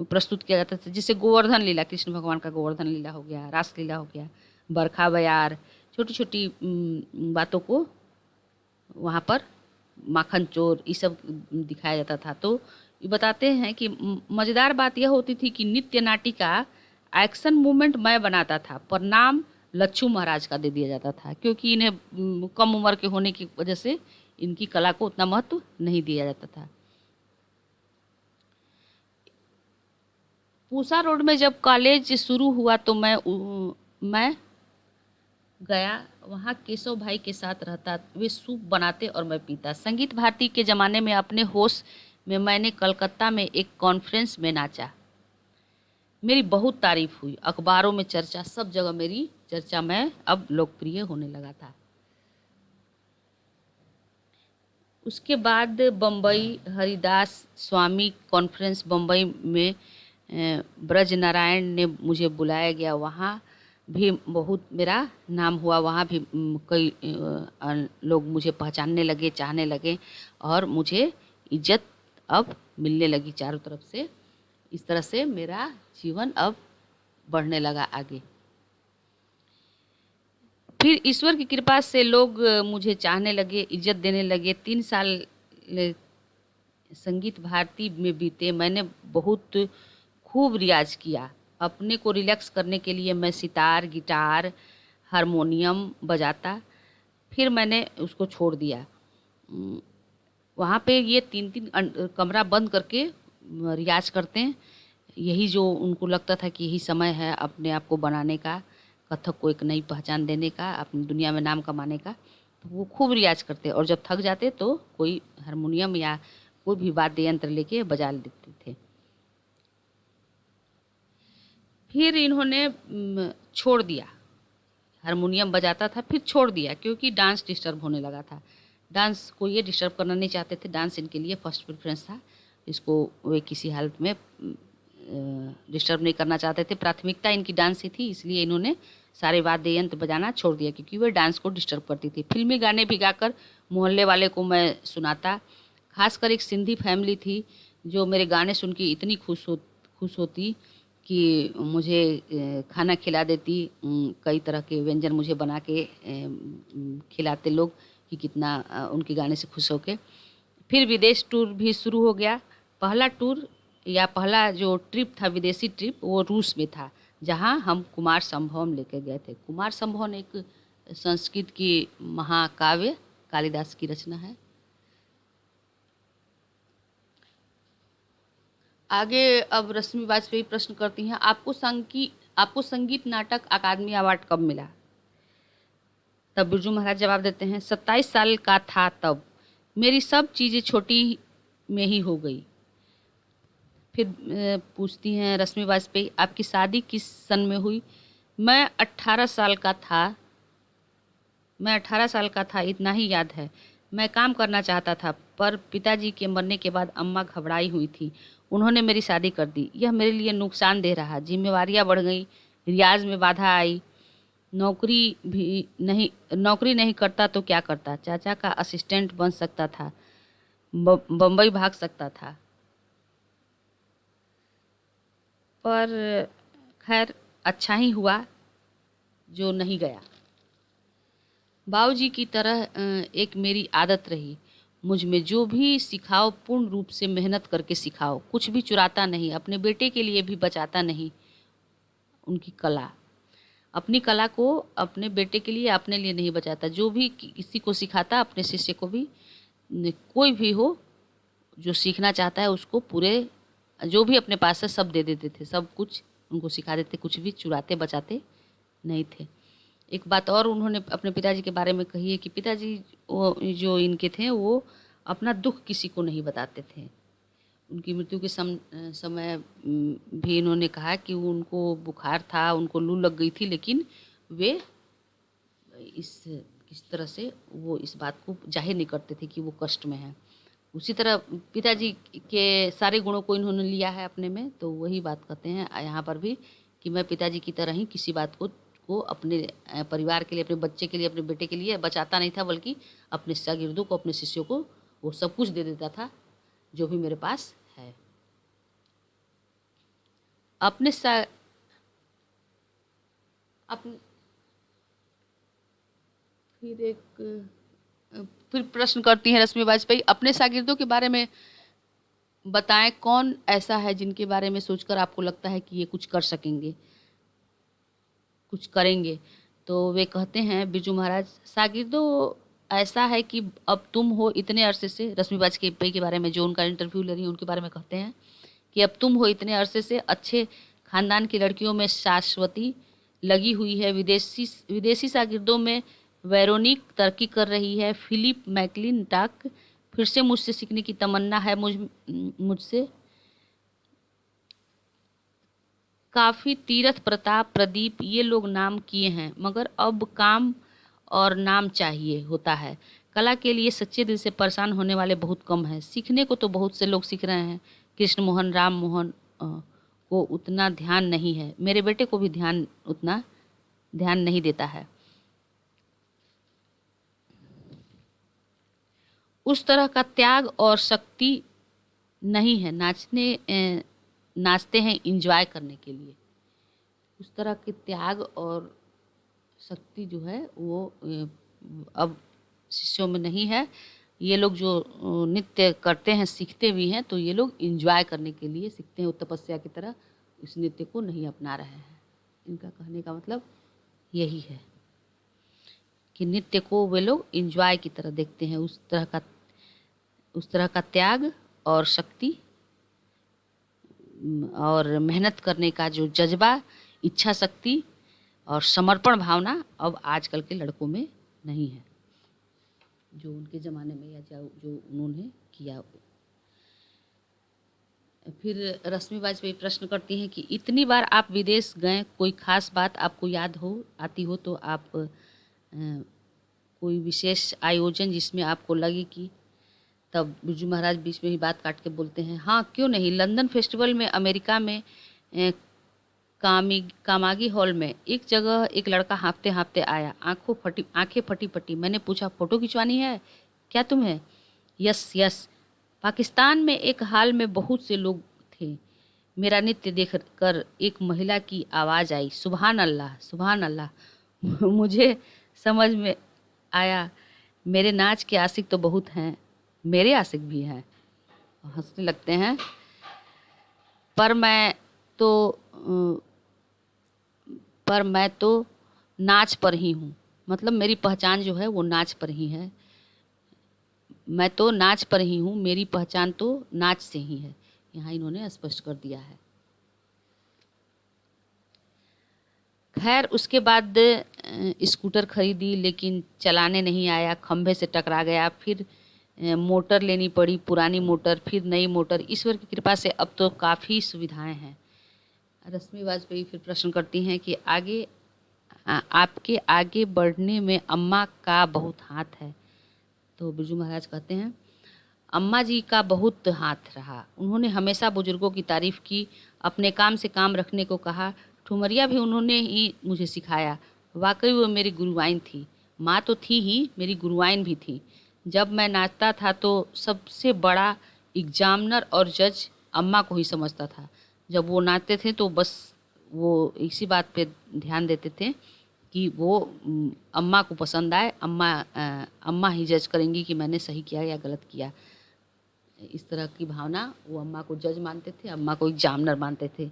प्रस्तुत किया जाता था। जैसे गोवर्धन लीला, कृष्ण भगवान का गोवर्धन लीला हो गया, रास लीला हो गया, बरखा बयार, छोटी छोटी बातों को वहाँ पर माखन चोर, ये सब दिखाया जाता था। तो ये बताते हैं कि मज़ेदार बात यह होती थी कि नृत्य नाटिका एक्शन मूवमेंट मैं बनाता था, पर नाम लच्छू महाराज का दे दिया जाता था, क्योंकि इन्हें कम उम्र के होने की वजह से इनकी कला को उतना महत्व नहीं दिया जाता था। पूसा रोड में जब कॉलेज शुरू हुआ तो मैं गया। वहाँ केशव भाई के साथ रहता। वे सूप बनाते और मैं पीता। संगीत भारती के ज़माने में अपने होश में मैंने कलकत्ता में एक कॉन्फ्रेंस में नाचा। मेरी बहुत तारीफ हुई, अखबारों में चर्चा, सब जगह मेरी चर्चा में अब लोकप्रिय होने लगा था। उसके बाद बम्बई हरिदास स्वामी कॉन्फ्रेंस बम्बई में ब्रज नारायण ने मुझे बुलाया गया। वहाँ भी बहुत मेरा नाम हुआ। वहाँ भी कई लोग मुझे पहचानने लगे, चाहने लगे, और मुझे इज्जत अब मिलने लगी चारों तरफ से। इस तरह से मेरा जीवन अब बढ़ने लगा आगे। फिर ईश्वर की कृपा से लोग मुझे चाहने लगे, इज्जत देने लगे। 3 साल संगीत भारती में बीते। मैंने बहुत खूब रियाज किया। अपने को रिलैक्स करने के लिए मैं सितार, गिटार, हारमोनियम बजाता। फिर मैंने उसको छोड़ दिया। वहाँ पे ये 3-3 कमरा बंद करके रियाज करते हैं। यही जो उनको लगता था कि यही समय है अपने आप को बनाने का, कथक को एक नई पहचान देने का, अपनी दुनिया में नाम कमाने का। तो वो खूब रियाज करते, और जब थक जाते तो कोई हारमोनियम या कोई भी वाद्य यंत्र लेके बजा लेते थे। फिर इन्होंने छोड़ दिया। हारमोनियम बजाता था, फिर छोड़ दिया, क्योंकि डांस डिस्टर्ब होने लगा था। डांस को ये डिस्टर्ब करना नहीं चाहते थे। डांस इनके लिए फर्स्ट प्रेफरेंस था। इसको वे किसी हालत में डिस्टर्ब नहीं करना चाहते थे। प्राथमिकता इनकी डांस ही थी, इसलिए इन्होंने सारे वाद्य यंत्र बजाना छोड़ दिया, क्योंकि वे डांस को डिस्टर्ब करती थी। फिल्मी गाने भी गाकर मोहल्ले वाले को मैं सुनाता। खासकर एक सिंधी फैमिली थी जो मेरे गाने सुन के इतनी खुश होती कि मुझे खाना खिला देती। कई तरह के व्यंजन मुझे बना के खिलाते लोग कि कितना उनके गाने से खुश होके। फिर विदेश टूर भी शुरू हो गया। पहला टूर या पहला जो ट्रिप था विदेशी ट्रिप वो रूस में था, जहाँ हम कुमार संभवम लेके गए थे। कुमार संभवम एक संस्कृत की महाकाव्य कालिदास की रचना है। आगे अब रश्मि वाजपेयी प्रश्न करती हैं, आपको संगीत नाटक अकादमी अवार्ड कब मिला? तब बिरजू महाराज जवाब देते हैं, 27 साल का था तब, मेरी सब चीज़ें छोटी में ही हो गई। फिर पूछती हैं रश्मि वाजपेयी, आपकी शादी किस सन में हुई? मैं 18 साल का था, इतना ही याद है। मैं काम करना चाहता था, पर पिताजी के मरने के बाद अम्मा घबराई हुई थी। उन्होंने मेरी शादी कर दी। यह मेरे लिए नुकसानदेह रहा। जिम्मेवारियां बढ़ गई, रियाज में बाधा आई। नौकरी नहीं करता तो क्या करता? चाचा का असिस्टेंट बन सकता था, बम्बई भाग सकता था, पर खैर अच्छा ही हुआ जो नहीं गया। बाबूजी की तरह एक मेरी आदत रही, मुझ में जो भी सिखाओ पूर्ण रूप से मेहनत करके सिखाओ, कुछ भी चुराता नहीं, अपने बेटे के लिए भी बचाता नहीं। उनकी कला, अपनी कला को अपने बेटे के लिए, अपने लिए नहीं बचाता। जो भी किसी को सिखाता, अपने शिष्य को भी, कोई भी हो जो सीखना चाहता है उसको पूरे जो भी अपने पास है सब दे देते थे, सब कुछ उनको सिखा देते, कुछ भी चुराते बचाते नहीं थे। एक बात और उन्होंने अपने पिताजी के बारे में कही है कि पिताजी वो जो इनके थे वो अपना दुख किसी को नहीं बताते थे। उनकी मृत्यु के समय भी इन्होंने कहा कि उनको बुखार था, उनको लू लग गई थी, लेकिन वे किस तरह से वो इस बात को जाहिर नहीं करते थे कि वो कष्ट में हैं। उसी तरह पिताजी के सारे गुणों को इन्होंने लिया है अपने में, तो वही बात कहते हैं यहाँ पर भी कि मैं पिताजी की तरह ही किसी बात को अपने परिवार के लिए, अपने बच्चे के लिए, अपने बेटे के लिए बचाता नहीं था, बल्कि अपने शागिर्दों को, अपने शिष्यों को वो सब कुछ दे देता था जो भी मेरे पास है। अपने फिर प्रश्न करती हैं रश्मि वाजपेयी, अपने शागिर्दों के बारे में बताएं, कौन ऐसा है जिनके बारे में सोचकर आपको लगता है कि ये कुछ कर सकेंगे, कुछ करेंगे? तो वे कहते हैं बिरजू महाराज, शागिर्दों ऐसा है कि अब तुम हो इतने अरसे से, रश्मि वाजपेयी के बारे में जो उनका इंटरव्यू ले रही है उनके बारे में कहते हैं कि अब तुम हो इतने अरसे से अच्छे खानदान की लड़कियों में शाश्वती लगी हुई है। विदेशी शागिर्दों में वेरोनिक तरक्की कर रही है, फिलिप मैकलिनटॉक फिर से मुझसे सीखने की तमन्ना है, मुझसे काफ़ी तीरथ प्रताप, प्रदीप, ये लोग नाम किए हैं, मगर अब काम और नाम चाहिए होता है। कला के लिए सच्चे दिल से परेशान होने वाले बहुत कम हैं। सीखने को तो बहुत से लोग सीख रहे हैं। कृष्ण मोहन, राम मोहन को उतना ध्यान नहीं है। मेरे बेटे को भी उतना ध्यान नहीं देता है। उस तरह का त्याग और शक्ति नहीं है। नाचते हैं एंजॉय करने के लिए। उस तरह के त्याग और शक्ति जो है वो अब शिष्यों में नहीं है। ये लोग जो नृत्य करते हैं, सीखते भी हैं, तो ये लोग एंजॉय करने के लिए सीखते हैं, वो तपस्या की तरह इस नृत्य को नहीं अपना रहे हैं। इनका कहने का मतलब यही है कि नृत्य को वे लोग एंजॉय की तरह देखते हैं। उस तरह का त्याग और शक्ति और मेहनत करने का जो जज्बा, इच्छा शक्ति और समर्पण भावना अब आजकल के लड़कों में नहीं है, जो उनके ज़माने में या जो उन्होंने किया। फिर रश्मि वाजपेयी प्रश्न करती हैं कि इतनी बार आप विदेश गए, कोई खास बात आपको याद आती हो तो आप कोई विशेष आयोजन जिसमें आपको लगे कि, तब बिरजू महाराज बीच में ही बात काट के बोलते हैं, हाँ क्यों नहीं, लंदन फेस्टिवल में, अमेरिका में, कामागी हॉल में एक जगह एक लड़का हाँफते हाँफते आया, आंखें फटी फटी। मैंने पूछा, फ़ोटो खिंचवानी है क्या तुम्हें? Yes yes. पाकिस्तान में एक हाल में बहुत से लोग थे। मेरा नृत्य देख कर एक महिला की आवाज़ आई, सुभान अल्लाह सुभान अल्लाह। मुझे समझ में आया मेरे नाच के आशिक तो बहुत हैं, मेरे आशिक भी हैं। हंसने लगते हैं। पर मैं तो पर मैं तो नाच पर ही हूँ। मतलब मेरी पहचान जो है वो नाच पर ही है। मैं तो नाच पर ही हूँ, मेरी पहचान तो नाच से ही है। यहाँ इन्होंने स्पष्ट कर दिया है। खैर उसके बाद स्कूटर खरीदी, लेकिन चलाने नहीं आया, खंभे से टकरा गया। फिर मोटर लेनी पड़ी, पुरानी मोटर, फिर नई मोटर। ईश्वर की कृपा से अब तो काफ़ी सुविधाएं हैं। रश्मि वाजपेयी फिर प्रश्न करती हैं कि आपके आगे बढ़ने में अम्मा का बहुत हाथ है। तो बिरजू महाराज कहते हैं, अम्मा जी का बहुत हाथ रहा। उन्होंने हमेशा बुजुर्गों की तारीफ की, अपने काम से काम रखने को कहा। ठुमरिया भी उन्होंने ही मुझे सिखाया। वाकई वो मेरी गुरुआइन थी। माँ तो थी ही, मेरी गुरुआइन भी थी। जब मैं नाचता था तो सबसे बड़ा एग्जामिनर और जज अम्मा को ही समझता था। जब वो नाचते थे तो बस वो इसी बात पे ध्यान देते थे कि वो अम्मा को पसंद आए। अम्मा ही जज करेंगी कि मैंने सही किया या गलत किया। इस तरह की भावना, वो अम्मा को जज मानते थे, अम्मा को एग्जामिनर मानते थे।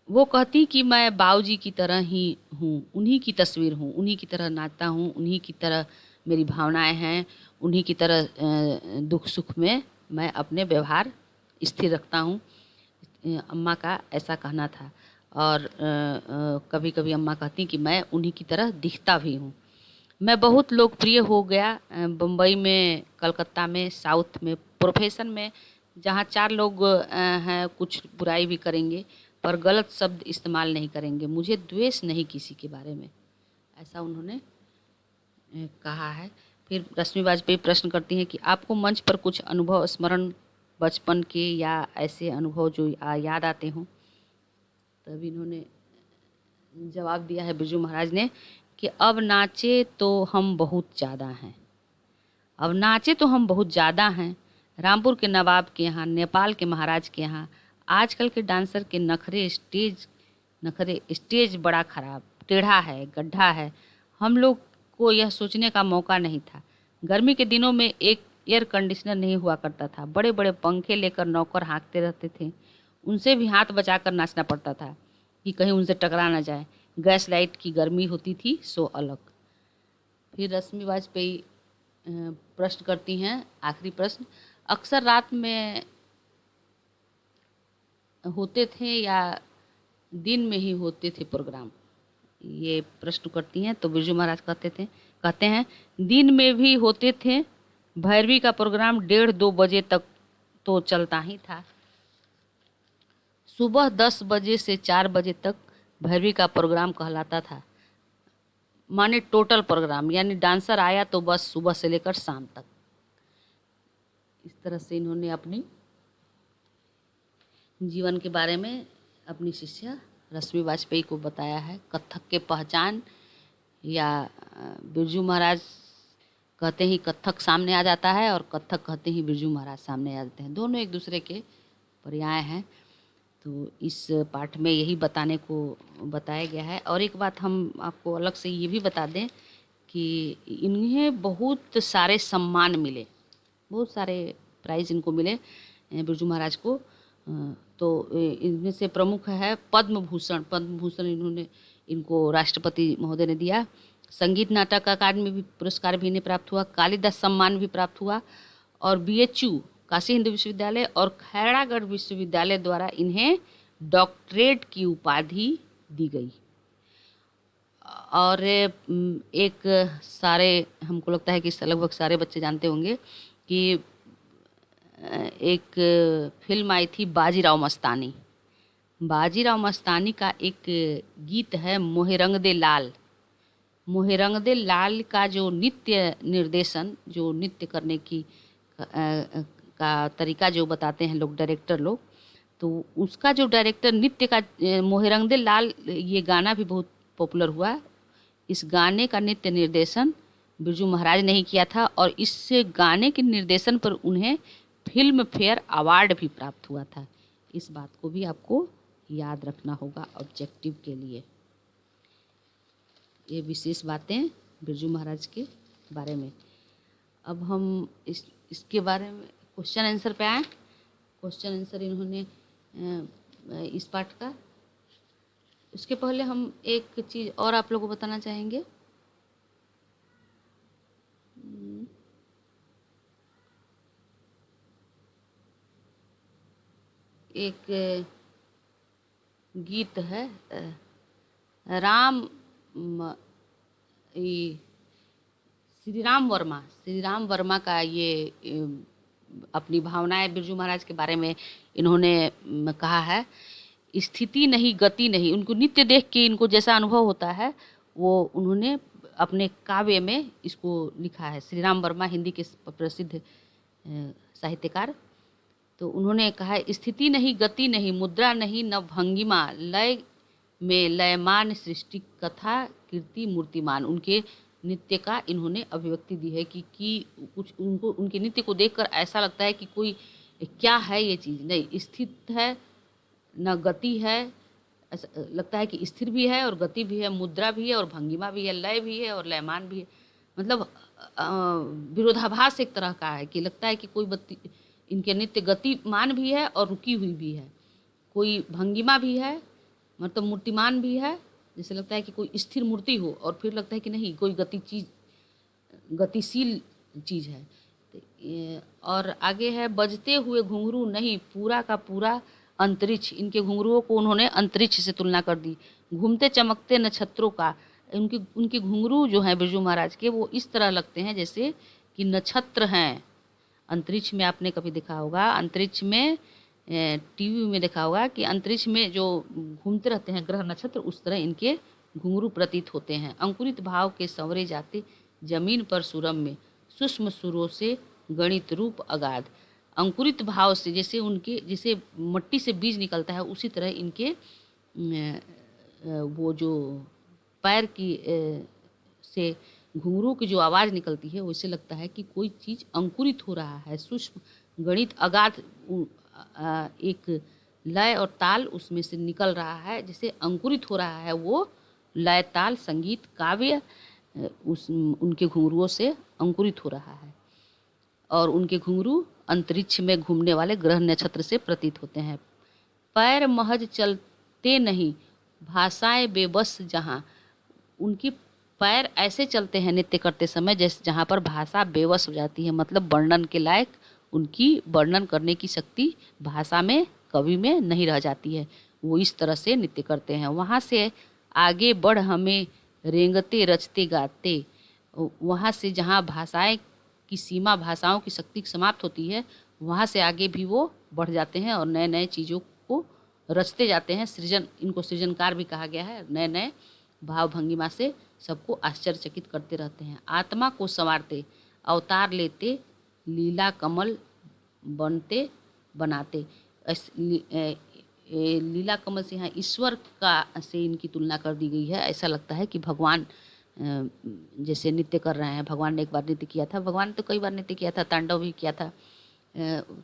वो कहती कि मैं बाऊजी की तरह ही हूँ, उन्हीं की तस्वीर हूँ, उन्हीं की तरह नाचता हूँ, उन्हीं की तरह मेरी भावनाएं हैं, उन्हीं की तरह दुख सुख में मैं अपने व्यवहार स्थिर रखता हूँ। अम्मा का ऐसा कहना था। और कभी कभी अम्मा कहती कि मैं उन्हीं की तरह दिखता भी हूँ। मैं बहुत लोकप्रिय हो गया बम्बई में, कलकत्ता में, साउथ में, प्रोफेशन में, जहाँ 4 लोग हैं कुछ बुराई भी करेंगे पर गलत शब्द इस्तेमाल नहीं करेंगे। मुझे द्वेष नहीं किसी के बारे में, ऐसा उन्होंने कहा है। फिर रश्मि वाजपेयी प्रश्न करती हैं कि आपको मंच पर कुछ अनुभव स्मरण बचपन के या ऐसे अनुभव जो याद आते हों। तब इन्होंने जवाब दिया है बिरजू महाराज ने कि अब नाचे तो हम बहुत ज़्यादा हैं। अब नाचे तो हम बहुत ज़्यादा हैं। रामपुर के नवाब के यहाँ, नेपाल के महाराज के यहाँ। आजकल के डांसर के नखरे स्टेज बड़ा खराब, टेढ़ा है, गड्ढा है। हम लोग को यह सोचने का मौका नहीं था। गर्मी के दिनों में एक एयर कंडीशनर नहीं हुआ करता था। बड़े बड़े पंखे लेकर नौकर हाँकते रहते थे। उनसे भी हाथ बचाकर नाचना पड़ता था कि कहीं उनसे टकरा ना जाए। गैस लाइट की गर्मी होती थी सो अलग। फिर रश्मि वाजपेयी प्रश्न करती हैं, आखिरी प्रश्न, अक्सर रात में होते थे या दिन में ही होते थे प्रोग्राम? ये प्रश्न करती हैं। तो बिरजू महाराज कहते हैं दिन में भी होते थे। भैरवी का प्रोग्राम 1:30-2 बजे तक तो चलता ही था। सुबह 10 बजे से 4 बजे तक भैरवी का प्रोग्राम कहलाता था। माने टोटल प्रोग्राम, यानी डांसर आया तो बस सुबह से लेकर शाम तक। इस तरह से इन्होंने अपनी जीवन के बारे में अपनी शिष्या रश्मि वाजपेयी को बताया है। कथक के पहचान या बिरजू महाराज कहते ही कथक सामने आ जाता है और कथक कहते ही बिरजू महाराज सामने आ जाते हैं। दोनों एक दूसरे के पर्याय हैं। तो इस पाठ में यही बताने को बताया गया है। और एक बात हम आपको अलग से ये भी बता दें कि इन्हें बहुत सारे सम्मान मिले, बहुत सारे प्राइज़ इनको मिले बिरजू महाराज को। तो इनमें से प्रमुख है पद्म भूषण। पद्म भूषण इनको राष्ट्रपति महोदय ने दिया। संगीत नाटक अकादमी भी पुरस्कार भी इन्हें प्राप्त हुआ। कालिदास सम्मान भी प्राप्त हुआ। और BHU काशी हिंदू विश्वविद्यालय और खैरागढ़ विश्वविद्यालय द्वारा इन्हें डॉक्टरेट की उपाधि दी गई। और एक सारे, हमको लगता है कि लगभग सारे बच्चे जानते होंगे कि एक फिल्म आई थी बाजीराव मस्तानी। बाजीराव मस्तानी का एक गीत है मोहे रंग दे लाल। मोहे रंग दे लाल का जो नृत्य निर्देशन, जो नृत्य करने की का तरीका जो बताते हैं लोग, डायरेक्टर लोग, तो उसका जो डायरेक्टर नृत्य का मोहे रंग दे लाल, ये गाना भी बहुत पॉपुलर हुआ। इस गाने का नृत्य निर्देशन बिरजू महाराज ने ही किया था और इस गाने के निर्देशन पर उन्हें फिल्म फेयर अवार्ड भी प्राप्त हुआ था। इस बात को भी आपको याद रखना होगा ऑब्जेक्टिव के लिए। ये विशेष बातें बिरजू महाराज के बारे में। अब हम इसके बारे में क्वेश्चन आंसर पे आए। क्वेश्चन आंसर इन्होंने इस पाठ का। उसके पहले हम एक चीज़ और आप लोगों को बताना चाहेंगे। एक गीत है राम म- ई श्री राम वर्मा का ये अपनी भावनाएं बिरजू महाराज के बारे में इन्होंने कहा है। स्थिति नहीं गति नहीं, उनको नित्य देख के इनको जैसा अनुभव होता है वो उन्होंने अपने काव्य में इसको लिखा है। श्री राम वर्मा हिंदी के प्रसिद्ध साहित्यकार। तो उन्होंने कहा स्थिति नहीं गति नहीं, मुद्रा नहीं न भंगिमा, लय में लयमान सृष्टि कथा कीर्ति मूर्तिमान। उनके नृत्य का इन्होंने अभिव्यक्ति दी है कि कुछ उनको उनके नृत्य को देखकर ऐसा लगता है कि कोई क्या है ये चीज़, नहीं स्थित है न गति है, ऐसा लगता है कि स्थिर भी है और गति भी है, मुद्रा भी है और भंगिमा भी है, लय भी है और लयमान भी है। मतलब विरोधाभास एक तरह का है कि लगता है कि कोई इनके नृत्य गतिमान भी है और रुकी हुई भी है, कोई भंगिमा भी है मतलब मूर्तिमान भी है, जैसे लगता है कि कोई स्थिर मूर्ति हो और फिर लगता है कि नहीं कोई गतिशील चीज़ है। और आगे है बजते हुए घुंघरू नहीं, पूरा का पूरा अंतरिक्ष। इनके घुंघरुओं को उन्होंने अंतरिक्ष से तुलना कर दी। घूमते चमकते नक्षत्रों का, उनके घुंघरू जो हैं बिरजू महाराज के वो इस तरह लगते हैं जैसे कि नक्षत्र हैं। अंतरिक्ष में आपने कभी देखा होगा, अंतरिक्ष में टीवी में देखा होगा कि अंतरिक्ष में जो घूमते रहते हैं ग्रह नक्षत्र, उस तरह इनके घुंघरू प्रतीत होते हैं। अंकुरित भाव के संवरे जाते जमीन पर सुरम में, सूक्ष्म सुरों से गणित रूप अगाध। अंकुरित भाव से जैसे मट्टी से बीज निकलता है उसी तरह इनके वो जो पैर की से घुंघरू की जो आवाज़ निकलती है वैसे लगता है कि कोई चीज़ अंकुरित हो रहा है। सूक्ष्म गणित अगाध, एक लय और ताल उसमें से निकल रहा है, जैसे अंकुरित हो रहा है वो लय ताल संगीत काव्य उनके घुंघरुओं से अंकुरित हो रहा है। और उनके घुंघरू अंतरिक्ष में घूमने वाले ग्रह नक्षत्र से प्रतीत होते हैं। पैर महज चलते नहीं, भाषाएं बेबस जहाँ। उनकी पैर ऐसे चलते हैं नृत्य करते समय जैसे जहाँ पर भाषा बेबस हो जाती है, मतलब वर्णन के लायक उनकी वर्णन करने की शक्ति भाषा में कवि में नहीं रह जाती है। वो इस तरह से नृत्य करते हैं। वहाँ से आगे बढ़ हमें रेंगते रचते गाते, वहाँ से जहाँ भाषाएं की सीमा, भाषाओं की शक्ति समाप्त होती है, वहाँ से आगे भी वो बढ़ जाते हैं और नए नए चीज़ों को रचते जाते हैं। इनको सृजनकार भी कहा गया है। नए नए भाव भंगिमा से सबको आश्चर्यचकित करते रहते हैं। आत्मा को संवारते अवतार लेते, लीला कमल बनते बनाते। लीला कमल से यहाँ ईश्वर का से इनकी तुलना कर दी गई है। ऐसा लगता है कि भगवान जैसे नृत्य कर रहे हैं। भगवान ने एक बार नृत्य किया था, भगवान तो कई बार नृत्य किया था, तांडव भी किया था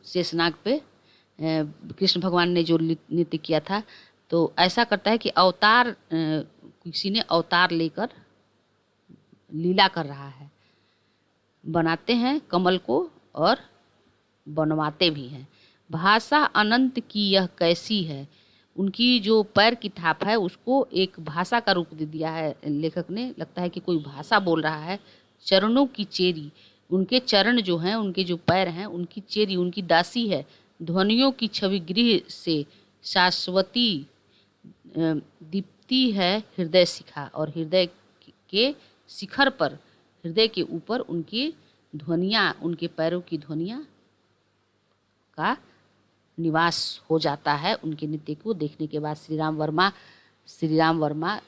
शेषनाग पे। कृष्ण भगवान ने जो नृत्य किया था, तो ऐसा करता है कि अवतार किसी ने अवतार लेकर लीला कर रहा है। बनाते हैं कमल को और बनवाते भी हैं। भाषा अनंत की यह कैसी है। उनकी जो पैर की थाप है उसको एक भाषा का रूप दे दिया है लेखक ने। लगता है कि कोई भाषा बोल रहा है। चरणों की चेरी, उनके चरण जो हैं, उनके जो पैर हैं, उनकी चेरी उनकी दासी है। ध्वनियों की छवि गृह से शाश्वती दीप्ति है हृदय शिखा। और हृदय के शिखर पर, हृदय के ऊपर उनकी ध्वनियाँ, उनके पैरों की ध्वनियाँ का निवास हो जाता है उनके नृत्य को देखने के बाद। श्री राम वर्मा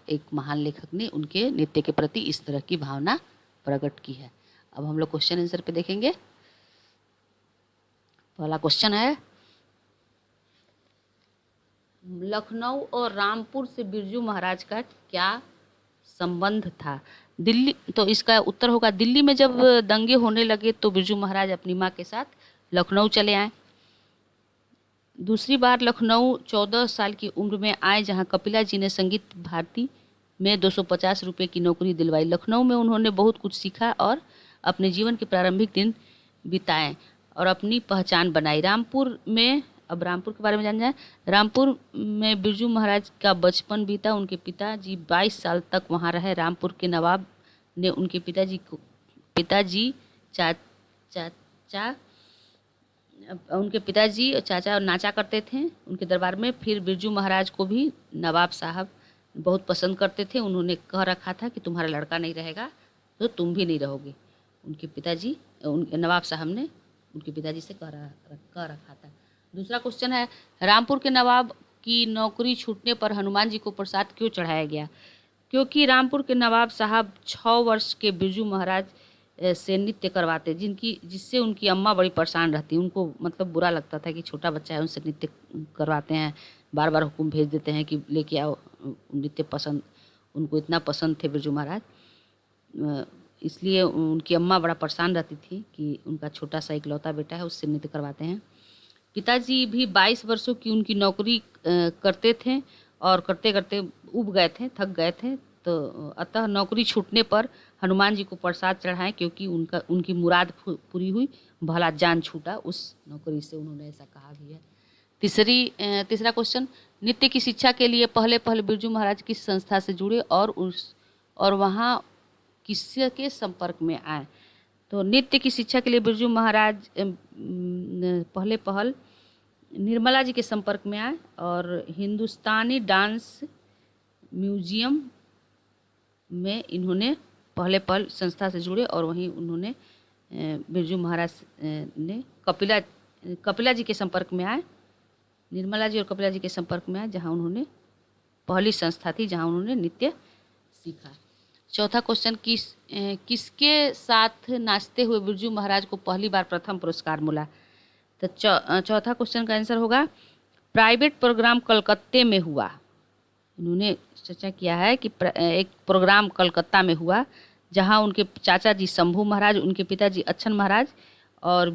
एक महान लेखक ने उनके नृत्य के प्रति इस तरह की भावना प्रकट की है। अब हम लोग क्वेश्चन आंसर पे देखेंगे। पहला क्वेश्चन है, लखनऊ और रामपुर से बिरजू महाराज का क्या संबंध था। दिल्ली, तो इसका उत्तर होगा दिल्ली में जब दंगे होने लगे तो बिरजू महाराज अपनी माँ के साथ लखनऊ चले आए। दूसरी बार लखनऊ 14 साल की उम्र में आए, जहां कपिला जी ने संगीत भारती में 250 रुपये की नौकरी दिलवाई। लखनऊ में उन्होंने बहुत कुछ सीखा और अपने जीवन के प्रारंभिक दिन बिताए और अपनी पहचान बनाई। रामपुर में अब रामपुर के बारे में जान जाए। रामपुर में बिरजू महाराज का बचपन बीता। उनके पिताजी 22 साल तक वहाँ रहे। रामपुर के नवाब ने उनके पिताजी चा चाचा उनके पिताजी चाचा नाचा करते थे उनके दरबार में। फिर बिरजू महाराज को भी नवाब साहब बहुत पसंद करते थे। उन्होंने कह रखा था कि तुम्हारा लड़का नहीं रहेगा तो तुम भी नहीं रहोगे। उनके पिताजी नवाब साहब ने उनके पिताजी से कह रखा था। दूसरा क्वेश्चन है, रामपुर के नवाब की नौकरी छूटने पर हनुमान जी को प्रसाद क्यों चढ़ाया गया? क्योंकि रामपुर के नवाब साहब 6 वर्ष के बिरजू महाराज से नृत्य करवाते जिससे उनकी अम्मा बड़ी परेशान रहती। उनको मतलब बुरा लगता था कि छोटा बच्चा है उनसे नृत्य करवाते हैं, बार बार हुक्म भेज देते हैं कि लेके आओ नृत्य पसंद। उनको इतना पसंद थे बिरजू महाराज, इसलिए उनकी अम्मा बड़ा परेशान रहती थी कि उनका छोटा सा इकलौता बेटा है उससे नृत्य करवाते हैं। पिताजी भी 22 वर्षों की उनकी नौकरी करते थे और करते करते उब गए थे, थक गए थे। तो अतः नौकरी छूटने पर हनुमान जी को प्रसाद चढ़ाएं क्योंकि उनकी मुराद पूरी हुई, भला जान छूटा उस नौकरी से, उन्होंने ऐसा कहा भी है। तीसरा क्वेश्चन, नृत्य की शिक्षा के लिए पहले बिरजू महाराज किस संस्था से जुड़े और वहाँ किसके संपर्क में आए? तो नृत्य की शिक्षा के लिए बिरजू महाराज पहल निर्मला जी के संपर्क में आए और हिंदुस्तानी डांस म्यूजियम में इन्होंने पहल संस्था से जुड़े और वहीं उन्होंने बिरजू महाराज ने कपिला जी के संपर्क में आए। निर्मला जी और कपिला जी के संपर्क में आए जहां उन्होंने पहली संस्था थी जहां उन्होंने नृत्य सीखा। चौथा क्वेश्चन, किसके साथ नाचते हुए बिरजू महाराज को पहली बार प्रथम पुरस्कार मिला? तो चौथा क्वेश्चन का आंसर होगा प्राइवेट प्रोग्राम कलकत्ते में हुआ। उन्होंने चर्चा किया है कि एक प्रोग्राम कलकत्ता में हुआ जहां उनके चाचा जी शंभू महाराज, उनके पिताजी अच्छन महाराज और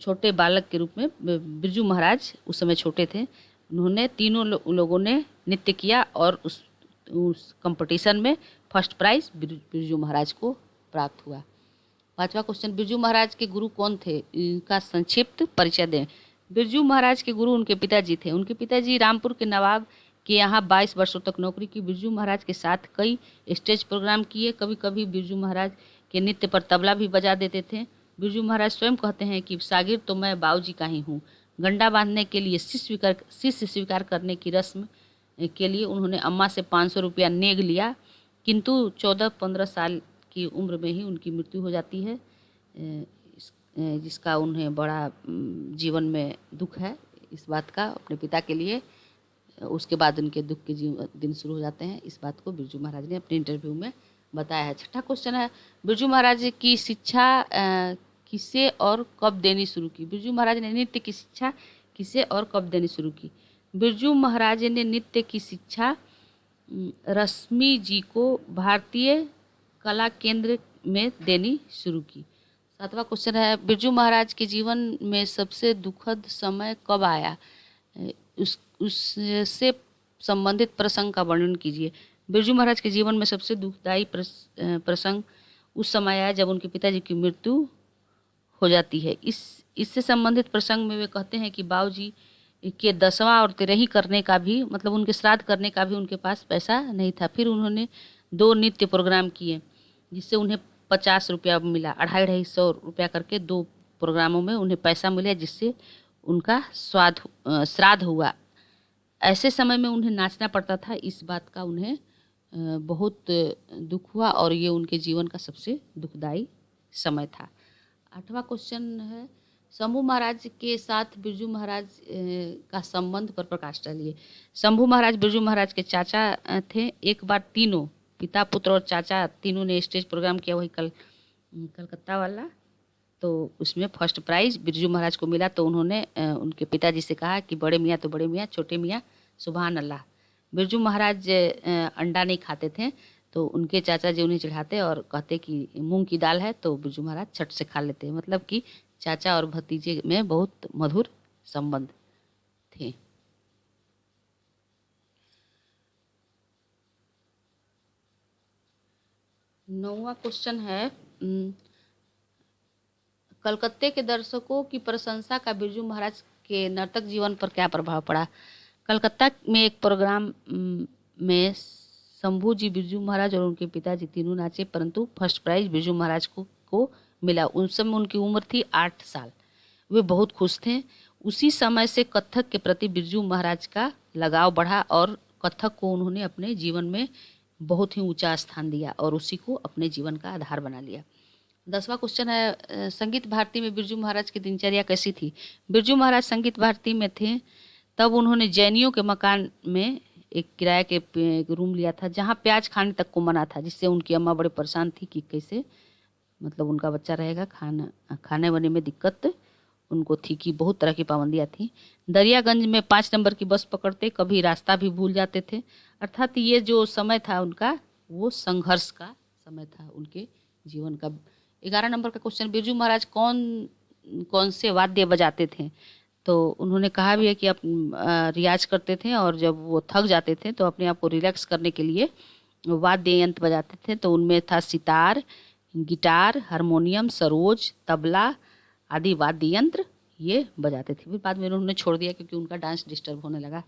छोटे बालक के रूप में बिरजू महाराज उस समय छोटे थे। उन्होंने तीनों लोगों ने नृत्य किया और उस कंपटीशन में फर्स्ट प्राइज बिरजू महाराज को प्राप्त हुआ। पांचवा क्वेश्चन, बिरजू महाराज के गुरु कौन थे? इनका संक्षिप्त परिचय दें। बिरजू महाराज के गुरु उनके पिताजी थे। उनके पिताजी रामपुर के नवाब के यहाँ 22 वर्षों तक नौकरी की। बिरजू महाराज के साथ कई स्टेज प्रोग्राम किए। कभी कभी बिरजू महाराज के नृत्य पर तबला भी बजा देते थे। बिरजू महाराज स्वयं कहते हैं कि शागिर्द तो मैं बाबूजी का ही हूँ। गंडा बांधने के लिए शिष्य स्वीकार करने की रस्म के लिए उन्होंने अम्मा से 500 रुपया नेग लिया, किंतु 14-15 साल की उम्र में ही उनकी मृत्यु हो जाती है, जिसका उन्हें बड़ा जीवन में दुख है इस बात का अपने पिता के लिए। उसके बाद उनके दुख के दिन शुरू हो जाते हैं। इस बात को बिरजू महाराज ने अपने इंटरव्यू में बताया है। छठा क्वेश्चन है, बिरजू महाराज की शिक्षा किसे और कब देनी शुरू की? बिरजू महाराज ने नृत्य की शिक्षा किसे और कब देनी शुरू की? बिरजू महाराज ने नृत्य की शिक्षा रश्मि जी को भारतीय कला केंद्र में देनी शुरू की। सातवां क्वेश्चन है, बिरजू महाराज के जीवन में सबसे दुखद समय कब आया? उससे संबंधित प्रसंग का वर्णन कीजिए। बिरजू महाराज के जीवन में सबसे दुखदायी प्रसंग उस समय आया जब उनके पिताजी की मृत्यु हो जाती है। इससे संबंधित प्रसंग में वे कहते हैं कि बाबूजी के 10वां और 13वीं करने का भी, मतलब उनके श्राद्ध करने का भी उनके पास पैसा नहीं था। फिर उन्होंने 2 नृत्य प्रोग्राम किए जिससे उन्हें 50 रुपया मिला। 250 रुपया करके 2 प्रोग्रामों में उन्हें पैसा मिला जिससे उनका श्राद्ध हुआ। ऐसे समय में उन्हें नाचना पड़ता था। इस बात का उन्हें बहुत दुख हुआ और ये उनके जीवन का सबसे दुखदायी समय था। 8वां क्वेश्चन है, शंभू महाराज के साथ बिरजू महाराज का संबंध पर प्रकाश डालिए। शंभू महाराज बिरजू महाराज के चाचा थे। एक बार तीनों, पिता, पुत्र और चाचा, तीनों ने स्टेज प्रोग्राम किया, वही कलकत्ता वाला। तो उसमें फर्स्ट प्राइज बिरजू महाराज को मिला। तो उन्होंने उनके पिताजी से कहा कि बड़े मियाँ तो बड़े मियाँ, छोटे मियाँ सुभान अल्लाह। बिरजू महाराज अंडा नहीं खाते थे तो उनके चाचा जी उन्हें चढ़ाते और कहते कि मूंग की दाल है, तो बिरजू महाराज छट से खा लेते। मतलब कि चाचा और भतीजे में बहुत मधुर संबंध थे। नौवां क्वेश्चन है, कलकत्ते के दर्शकों की प्रशंसा का बिरजू महाराज के नर्तक जीवन पर क्या प्रभाव पड़ा। कलकत्ता में एक प्रोग्राम में शंभू जी, बिरजू महाराज और उनके पिताजी तीनों नाचे, परंतु फर्स्ट प्राइज बिरजू महाराज को मिला। उस समय उनकी उम्र थी 8 साल। वे बहुत खुश थे। उसी समय से कथक के प्रति बिरजू महाराज का लगाव बढ़ा और कथक को उन्होंने अपने जीवन में बहुत ही ऊंचा स्थान दिया और उसी को अपने जीवन का आधार बना लिया। 10वां क्वेश्चन है, संगीत भारती में बिरजू महाराज की दिनचर्या कैसी थी। बिरजू महाराज संगीत भारती में थे तब उन्होंने जैनियों के मकान में एक किराए के एक रूम लिया था जहाँ प्याज खाने तक को मना था, जिससे उनकी अम्मा बड़े परेशान थी कि कैसे मतलब उनका बच्चा रहेगा, खाने वाने में दिक्कत उनको थी कि बहुत तरह की पाबंदियाँ थी। दरियागंज में 5 नंबर की बस पकड़ते, कभी रास्ता भी भूल जाते थे। अर्थात ये जो समय था उनका, वो संघर्ष का समय था उनके जीवन का। 11 नंबर का क्वेश्चन, बिरजू महाराज कौन कौन से वाद्य बजाते थे। तो उन्होंने कहा भी है कि आप रियाज करते थे और जब वो थक जाते थे तो अपने आप को रिलैक्स करने के लिए वाद्य यंत्र बजाते थे। तो उनमें था सितार, गिटार, हारमोनियम, सरोज, तबला आदि वाद्य यंत्र ये बजाते थे। फिर बाद में उन्होंने छोड़ दिया क्योंकि उनका डांस डिस्टर्ब होने लगा।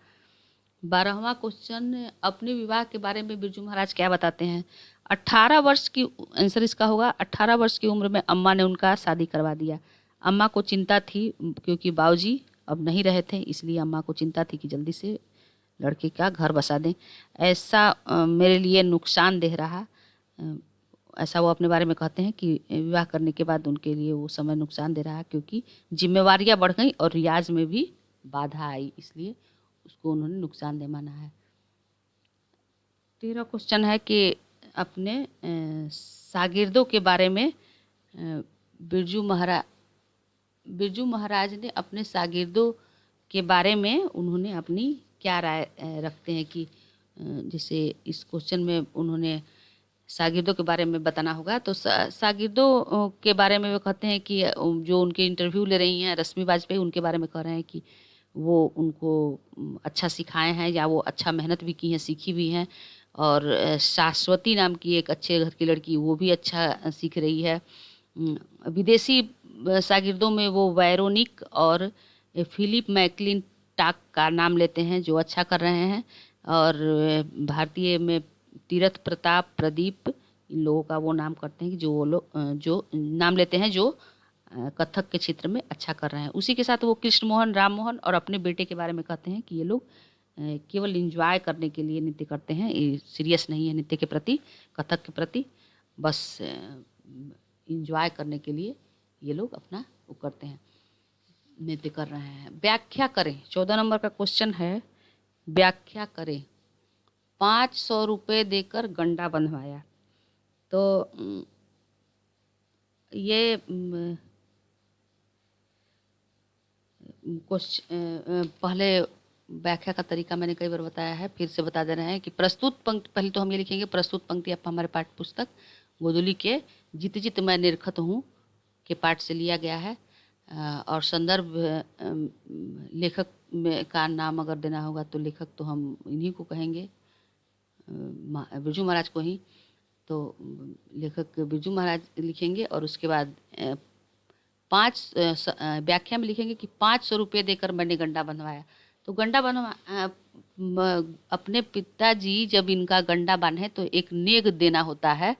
12वां क्वेश्चन, अपने विवाह के बारे में बिरजू महाराज क्या बताते हैं। 18 वर्ष की, आंसर इसका होगा 18 वर्ष की उम्र में अम्मा ने उनका शादी करवा दिया। अम्मा को चिंता थी क्योंकि बाबूजी अब नहीं रहे थे, इसलिए अम्मा को चिंता थी कि जल्दी से लड़के का घर बसा दें। ऐसा मेरे लिए नुकसानदेह रहा, ऐसा वो अपने बारे में कहते हैं कि विवाह करने के बाद उनके लिए वो समय नुकसानदेह रहा क्योंकि जिम्मेवारियां बढ़ गई और रियाज में भी बाधा आई, इसलिए उसको उन्होंने नुकसानदेह माना है। 13वां क्वेश्चन है कि अपने शागिर्दों के बारे में बिरजू महाराज ने अपने शागिर्दों के बारे में उन्होंने अपनी क्या राय रखते हैं कि जैसे इस क्वेश्चन में उन्होंने शागिर्दों के बारे में बताना होगा। तो शागिर्दों के बारे में वो कहते हैं कि जो उनके इंटरव्यू ले रही हैं रश्मि वाजपेयी, उनके बारे में कह रहे हैं कि वो उनको अच्छा सिखाए हैं या वो अच्छा मेहनत भी की हैं, सीखी भी हैं। और शाश्वती नाम की एक अच्छे घर की लड़की, वो भी अच्छा सीख रही है। विदेशी शागिर्दों में वो वैरोनिक और फिलिप मैकलिन टाक का नाम लेते हैं जो अच्छा कर रहे हैं। और भारतीय में तीरथ प्रताप, प्रदीप, इन लोगों का वो नाम करते हैं कि जो वो लोग जो नाम लेते हैं जो कथक के क्षेत्र में अच्छा कर रहे हैं। उसी के साथ वो कृष्ण मोहन, राम मोहन और अपने बेटे के बारे में कहते हैं कि ये लोग केवल इंजॉय करने के लिए नृत्य करते हैं, ये सीरियस नहीं है नृत्य के प्रति, कथक के प्रति, बस इंजॉय करने के लिए ये लोग अपना वो करते हैं, नृत्य कर रहे हैं। व्याख्या करें, 14 नंबर का क्वेश्चन है, व्याख्या करें। 500 रुपये देकर गंडा बंधवाया। तो ये पहले व्याख्या का तरीका मैंने कई बार बताया है, फिर से बता दे रहे हैं कि प्रस्तुत पंक्ति, पहले तो हम ये लिखेंगे प्रस्तुत पंक्ति आप हमारे पाठ्य पुस्तक गोदुली के जित जित मैं निरखत हूँ के पाठ से लिया गया है। और संदर्भ लेखक का नाम अगर देना होगा तो लेखक तो हम इन्हीं को कहेंगे, बिरजू महाराज को ही। तो लेखक बिरजू महाराज लिखेंगे और उसके बाद व्याख्या में लिखेंगे कि 500 रुपये देकर मैंने गंडा बंधवाया। तो गंडा अपने पिताजी जब इनका गंडा बांधे तो एक नेग देना होता है।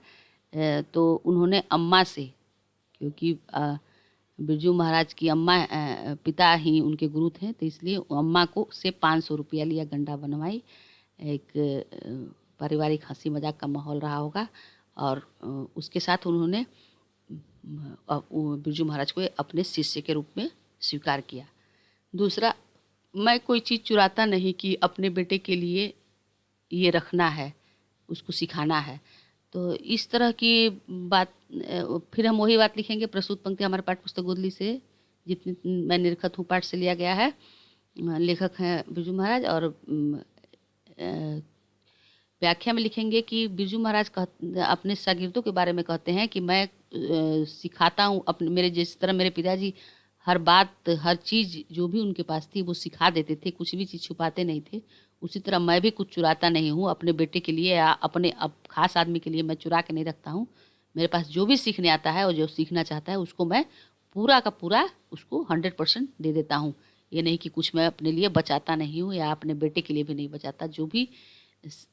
तो उन्होंने अम्मा से, क्योंकि बिरजू महाराज की अम्मा पिता ही उनके गुरु थे, तो इसलिए अम्मा को से 500 रुपया लिया, गंडा बनवाई। एक पारिवारिक हंसी मजाक का माहौल रहा होगा और उसके साथ उन्होंने बिरजू महाराज को अपने शिष्य के रूप में स्वीकार किया। दूसरा, मैं कोई चीज़ चुराता नहीं कि अपने बेटे के लिए ये रखना है, उसको सिखाना है। तो इस तरह की बात, फिर हम वही बात लिखेंगे, प्रस्तुत पंक्ति हमारे पाठ्य पुस्तक गोदली से जितनी मैं निरखत हूँ पाठ से लिया गया है। लेखक हैं बिरजू महाराज। और व्याख्या में लिखेंगे कि बिरजू महाराज अपने शागिर्दों के बारे में कहते हैं कि मैं सिखाता हूँ अपने, मेरे जिस तरह मेरे पिताजी हर बात हर चीज़ जो भी उनके पास थी वो सिखा देते थे, कुछ भी चीज़ छुपाते नहीं थे, उसी तरह मैं भी कुछ चुराता नहीं हूँ अपने बेटे के लिए या अपने खास आदमी के लिए मैं चुरा के नहीं रखता हूँ। मेरे पास जो भी सीखने आता है और जो सीखना चाहता है उसको मैं पूरा का पूरा उसको 100% दे देता हूँ। ये नहीं कि कुछ मैं अपने लिए बचाता नहीं हूँ या अपने बेटे के लिए भी नहीं बचाता। जो भी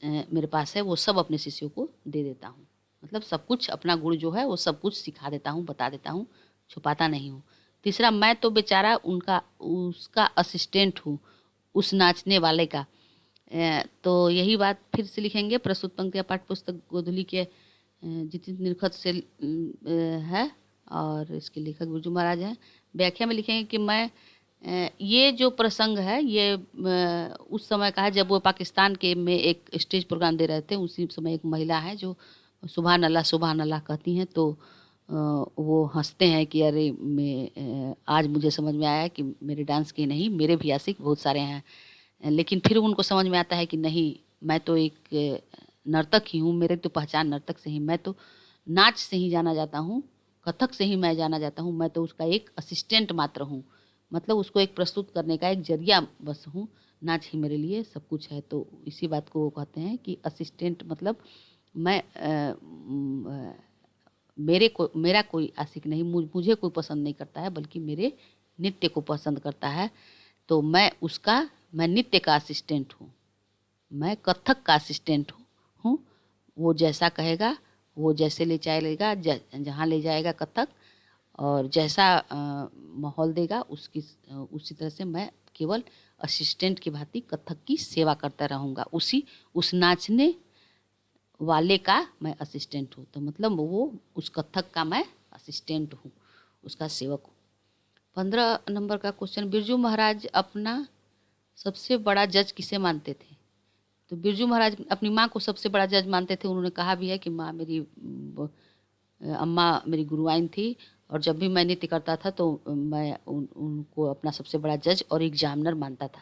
मेरे पास है वो सब अपने शिष्यों को दे देता हूँ। मतलब सब कुछ अपना गुण जो है वो सब कुछ सिखा देता हूँ, बता देता हूँ, छुपाता नहीं हूँ। तीसरा, मैं तो बेचारा उसका असिस्टेंट हूँ, उस नाचने वाले का। तो यही बात फिर से लिखेंगे। प्रस्तुत पंक्तियाँ पाठ्य पुस्तक गोधूली के जितिन निरखत से है और इसके लेखक बिरजू महाराज हैं। व्याख्या में लिखेंगे कि मैं ये जो प्रसंग है ये उस समय का है जब वो पाकिस्तान के में एक स्टेज प्रोग्राम दे रहे थे। उसी समय एक महिला है जो सुबहान अल्लाह कहती हैं, तो वो हंसते हैं कि अरे मैं आज मुझे समझ में आया कि मेरे डांस के नहीं, मेरे भी आशिक बहुत सारे हैं। लेकिन फिर उनको समझ में आता है कि नहीं, मैं तो एक नर्तक ही हूँ, मेरे तो पहचान नर्तक से ही, मैं तो नाच से ही जाना जाता हूँ, कथक से ही मैं जाना जाता हूँ, मैं तो उसका एक असिस्टेंट मात्र हूँ। मतलब उसको एक प्रस्तुत करने का एक जरिया बस हूँ, नाच ही मेरे लिए सब कुछ है। तो इसी बात को वो कहते हैं कि असिस्टेंट, मतलब मैं मेरा कोई आशिक नहीं, मुझे कोई पसंद नहीं करता है, बल्कि मेरे नृत्य को पसंद करता है। तो मैं नृत्य का असिस्टेंट हूँ, मैं कथक का असिस्टेंट हूँ। वो जैसा कहेगा, वो जैसे ले चलेगा, जहाँ ले जाएगा कथक, और जैसा माहौल देगा उसी तरह से मैं केवल असिस्टेंट की भांति कथक की सेवा करता रहूँगा। उस नाचने वाले का मैं असिस्टेंट हूँ। तो मतलब वो उस कथक का मैं असिस्टेंट हूँ, उसका सेवक हूँ। 15 नंबर का क्वेश्चन, बिरजू महाराज अपना सबसे बड़ा जज किसे मानते थे? तो बिरजू महाराज अपनी माँ को सबसे बड़ा जज मानते थे। उन्होंने कहा भी है कि माँ मेरी अम्मा मेरी गुरुआइन थी, और जब भी मैं नृत्य करता था तो मैं उनको अपना सबसे बड़ा जज और एग्जामिनर मानता था।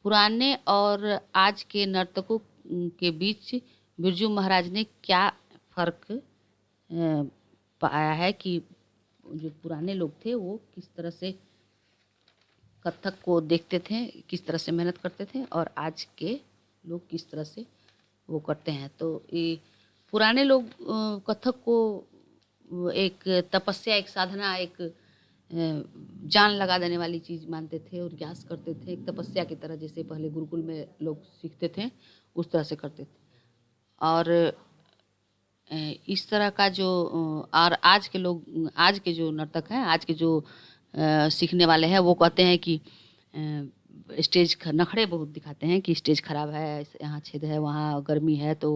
पुराने और आज के नर्तकों के बीच बिरजू महाराज ने क्या फ़र्क पाया है कि जो पुराने लोग थे वो किस तरह से कथक को देखते थे, किस तरह से मेहनत करते थे, और आज के लोग किस तरह से वो करते हैं। तो ये पुराने लोग कथक को एक तपस्या, एक साधना, एक जान लगा देने वाली चीज़ मानते थे और प्रयास करते थे, एक तपस्या की तरह, जैसे पहले गुरुकुल में लोग सीखते थे उस तरह से करते थे। और इस तरह का जो और आज के जो नर्तक हैं, आज के जो सीखने वाले हैं, वो कहते हैं कि स्टेज नखरे बहुत दिखाते हैं कि स्टेज खराब है, यहाँ छेद है, वहाँ गर्मी है तो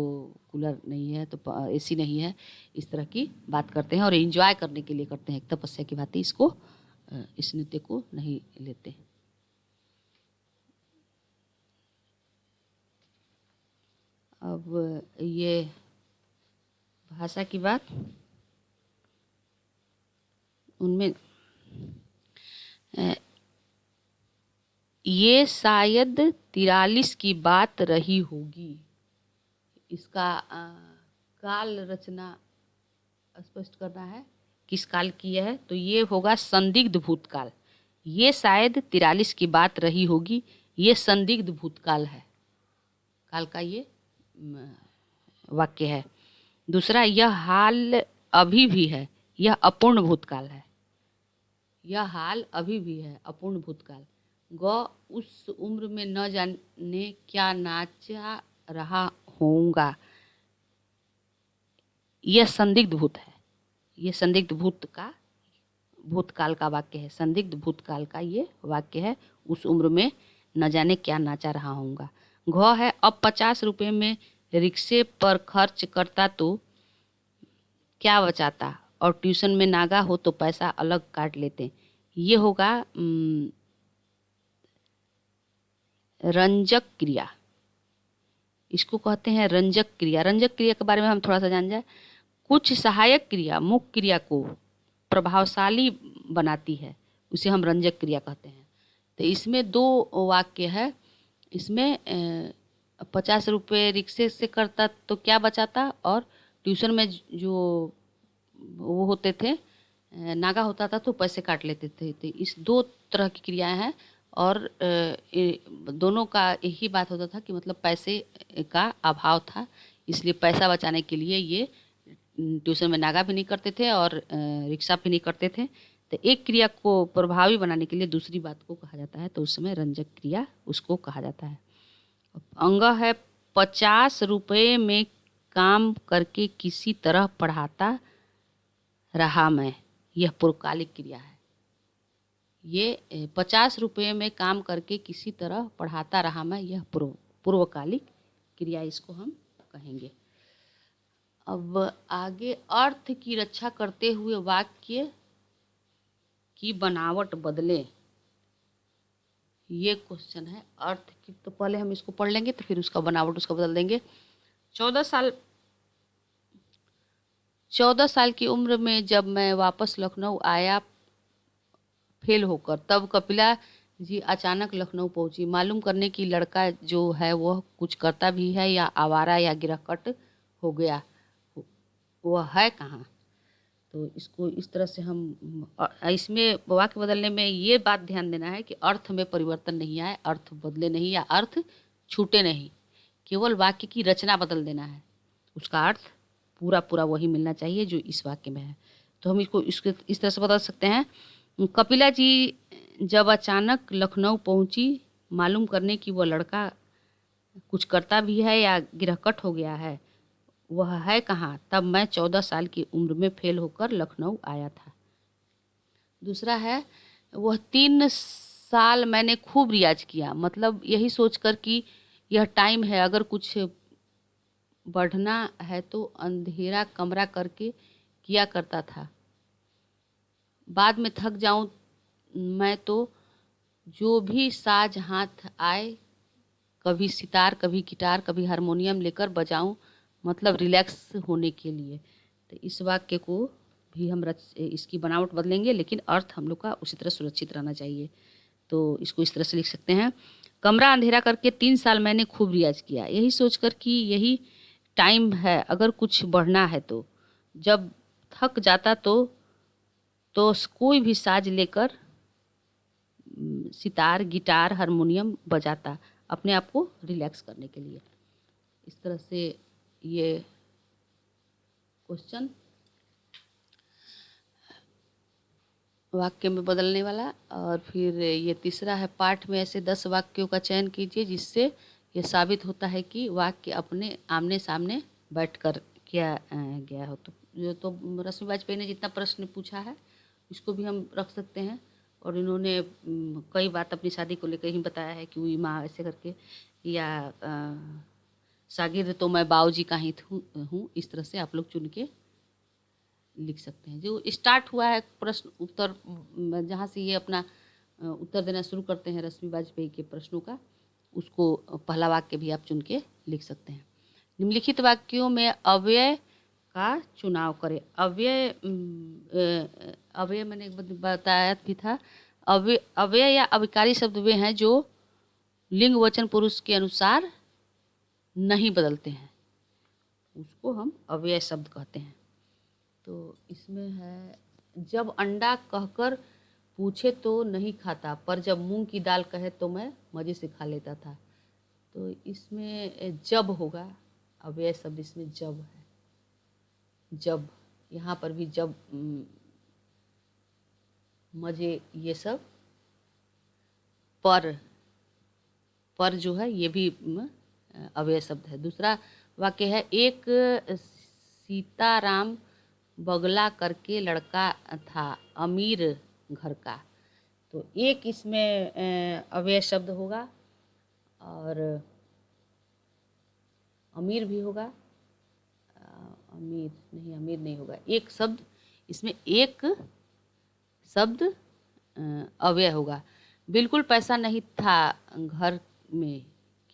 कूलर नहीं है, तो एसी नहीं है, इस तरह की बात करते हैं और एंजॉय करने के लिए करते हैं, एक तपस्या की भांति इस नृत्य को नहीं लेते। अब ये भाषा की बात, उनमें ये शायद 43 की बात रही होगी। इसका काल रचना स्पष्ट करना है, किस काल की है, तो ये होगा संदिग्ध भूतकाल। ये शायद 43 की बात रही होगी, ये संदिग्ध भूतकाल है, काल का ये वाक्य है। दूसरा, यह हाल अभी भी है, यह अपूर्ण भूतकाल है, यह हाल अभी भी है, अपूर्ण भूतकाल। उस उम्र में न जाने क्या नाचा रहा होऊंगा, यह संदिग्ध भूत है, यह संदिग्ध भूतकाल का वाक्य है, संदिग्ध भूतकाल का ये वाक्य है। उस उम्र में न जाने क्या नाचा रहा होऊंगा। घ है, अब 50 रुपये में रिक्शे पर खर्च करता तो क्या बचाता, और ट्यूशन में नागा हो तो पैसा अलग काट लेते। ये होगा रंजक क्रिया, इसको कहते हैं रंजक क्रिया। रंजक क्रिया के बारे में हम थोड़ा सा जान जाए। कुछ सहायक क्रिया मुख्य क्रिया को प्रभावशाली बनाती है, उसे हम रंजक क्रिया कहते हैं। तो इसमें 2 वाक्य है। इसमें 50 रुपये रिक्शे से करता तो क्या बचाता, और ट्यूशन में जो वो होते थे, नागा होता था तो पैसे काट लेते थे। तो इस 2 तरह की क्रियाएं हैं, और दोनों का यही बात होता था कि मतलब पैसे का अभाव था, इसलिए पैसा बचाने के लिए ये ट्यूशन में नागा भी नहीं करते थे और रिक्शा भी नहीं करते थे। तो तो एक क्रिया को प्रभावी बनाने के लिए दूसरी बात को कहा जाता है, तो उस समय रंजक क्रिया उसको कहा जाता है। अंग है 50 रुपये में काम करके किसी तरह पढ़ाता रहा मैं, यह पूर्वकालिक क्रिया है। ये 50 रुपये में काम करके किसी तरह पढ़ाता रहा मैं, यह पूर्वकालिक क्रिया इसको हम कहेंगे। अब आगे अर्थ की रक्षा करते हुए वाक्य की बनावट बदले, ये क्वेश्चन है। अर्थ की तो पहले हम इसको पढ़ लेंगे तो फिर उसका बनावट उसका बदल देंगे। 14 साल की उम्र में जब मैं वापस लखनऊ आया फेल होकर, तब कपिला जी अचानक लखनऊ पहुंची मालूम करने की लड़का जो है वह कुछ करता भी है या आवारा या गिरहकट हो गया, वह है कहाँ। तो इसको इस तरह से हम इसमें वाक्य बदलने में ये बात ध्यान देना है कि अर्थ में परिवर्तन नहीं आए, अर्थ बदले नहीं या अर्थ छूटे नहीं, केवल वाक्य की रचना बदल देना है, उसका अर्थ पूरा पूरा वही मिलना चाहिए जो इस वाक्य में है। तो हम इसको इस तरह से बदल सकते हैं। कपिला जी जब अचानक लखनऊ पहुंची मालूम करने की वह लड़का कुछ करता भी है या गिरहकट हो गया है, वह है कहाँ, तब मैं 14 साल की उम्र में फेल होकर लखनऊ आया था। दूसरा है वह 3 साल मैंने खूब रियाज किया, मतलब यही सोचकर कि यह टाइम है, अगर कुछ बढ़ना है तो अंधेरा कमरा करके किया करता था, बाद में थक जाऊं मैं तो जो भी साज हाथ आए, कभी सितार कभी गिटार कभी हारमोनियम लेकर बजाऊं, मतलब रिलैक्स होने के लिए। तो इस वाक्य को भी हम इसकी बनावट बदलेंगे, लेकिन अर्थ हम लोग का उसी तरह सुरक्षित रहना चाहिए। तो इसको इस तरह से लिख सकते हैं, कमरा अंधेरा करके 3 साल मैंने खूब रियाज किया, यही सोचकर कि यही टाइम है, अगर कुछ बढ़ना है तो जब थक जाता तो कोई भी साज लेकर सितार गिटार हारमोनियम बजाता, अपने आप को रिलैक्स करने के लिए। इस तरह से ये क्वेश्चन वाक्य में बदलने वाला। और फिर ये तीसरा है, पाठ में ऐसे 10 वाक्यों का चयन कीजिए जिससे ये साबित होता है कि वाक्य अपने आमने सामने बैठकर किया गया हो। तो रश्मि वाजपेयी ने जितना प्रश्न पूछा है इसको भी हम रख सकते हैं। और इन्होंने कई बात अपनी शादी को लेकर ही बताया है कि हुई माँ ऐसे करके, या शागिर्द तो मैं बाऊजी का ही हूँ, इस तरह से आप लोग चुन के लिख सकते हैं। जो स्टार्ट हुआ है प्रश्न उत्तर, जहाँ से ये अपना उत्तर देना शुरू करते हैं रश्मि वाजपेयी के प्रश्नों का, उसको पहला वाक्य भी आप चुन के लिख सकते हैं। निम्नलिखित वाक्यों में अव्यय का चुनाव करें। अव्यय मैंने एक बार बताया भी था। अव्यय या अविकारी शब्द वे हैं जो लिंग वचन पुरुष के अनुसार नहीं बदलते हैं, उसको हम अव्यय शब्द कहते हैं। तो इसमें है, जब अंडा कहकर पूछे तो नहीं खाता, पर जब मूंग की दाल कहे तो मैं मज़े से खा लेता था। तो इसमें जब होगा, अव्यय शब्द इसमें जब है। जब यहाँ पर भी जब मज़े ये सब, पर जो है ये भी अव्यय शब्द है। दूसरा वाक्य है, एक सीताराम बगला करके लड़का था अमीर घर का। तो एक इसमें अव्यय शब्द होगा और अमीर भी होगा। अमीर नहीं होगा। एक शब्द इसमें, एक शब्द अव्यय होगा। बिल्कुल पैसा नहीं था घर में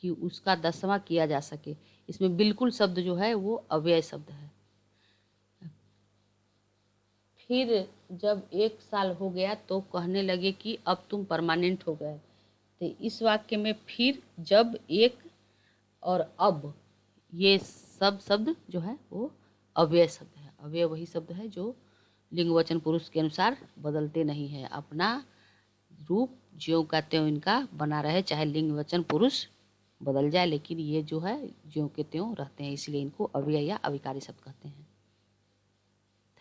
कि उसका 10वां किया जा सके, इसमें बिल्कुल शब्द जो है वो अव्यय शब्द है। फिर जब 1 साल हो गया तो कहने लगे कि अब तुम परमानेंट हो गए। तो इस वाक्य में फिर, जब, एक और अब, ये सब शब्द जो है वो अव्यय शब्द है। अव्यय वही शब्द है जो लिंग वचन पुरुष के अनुसार बदलते नहीं है, अपना रूप ज्यों का त्यों इनका बना रहे, चाहे लिंग वचन पुरुष बदल जाए, लेकिन ये जो है ज्यों के त्यों रहते हैं, इसलिए इनको अव्यय या अविकारी शब्द कहते हैं।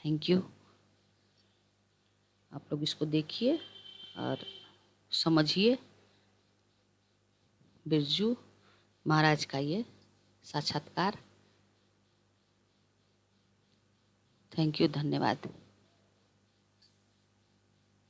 Thank you. आप लोग लोग इसको देखिए और समझिए बिरजू महाराज का ये साक्षात्कार। थैंक यू, धन्यवाद।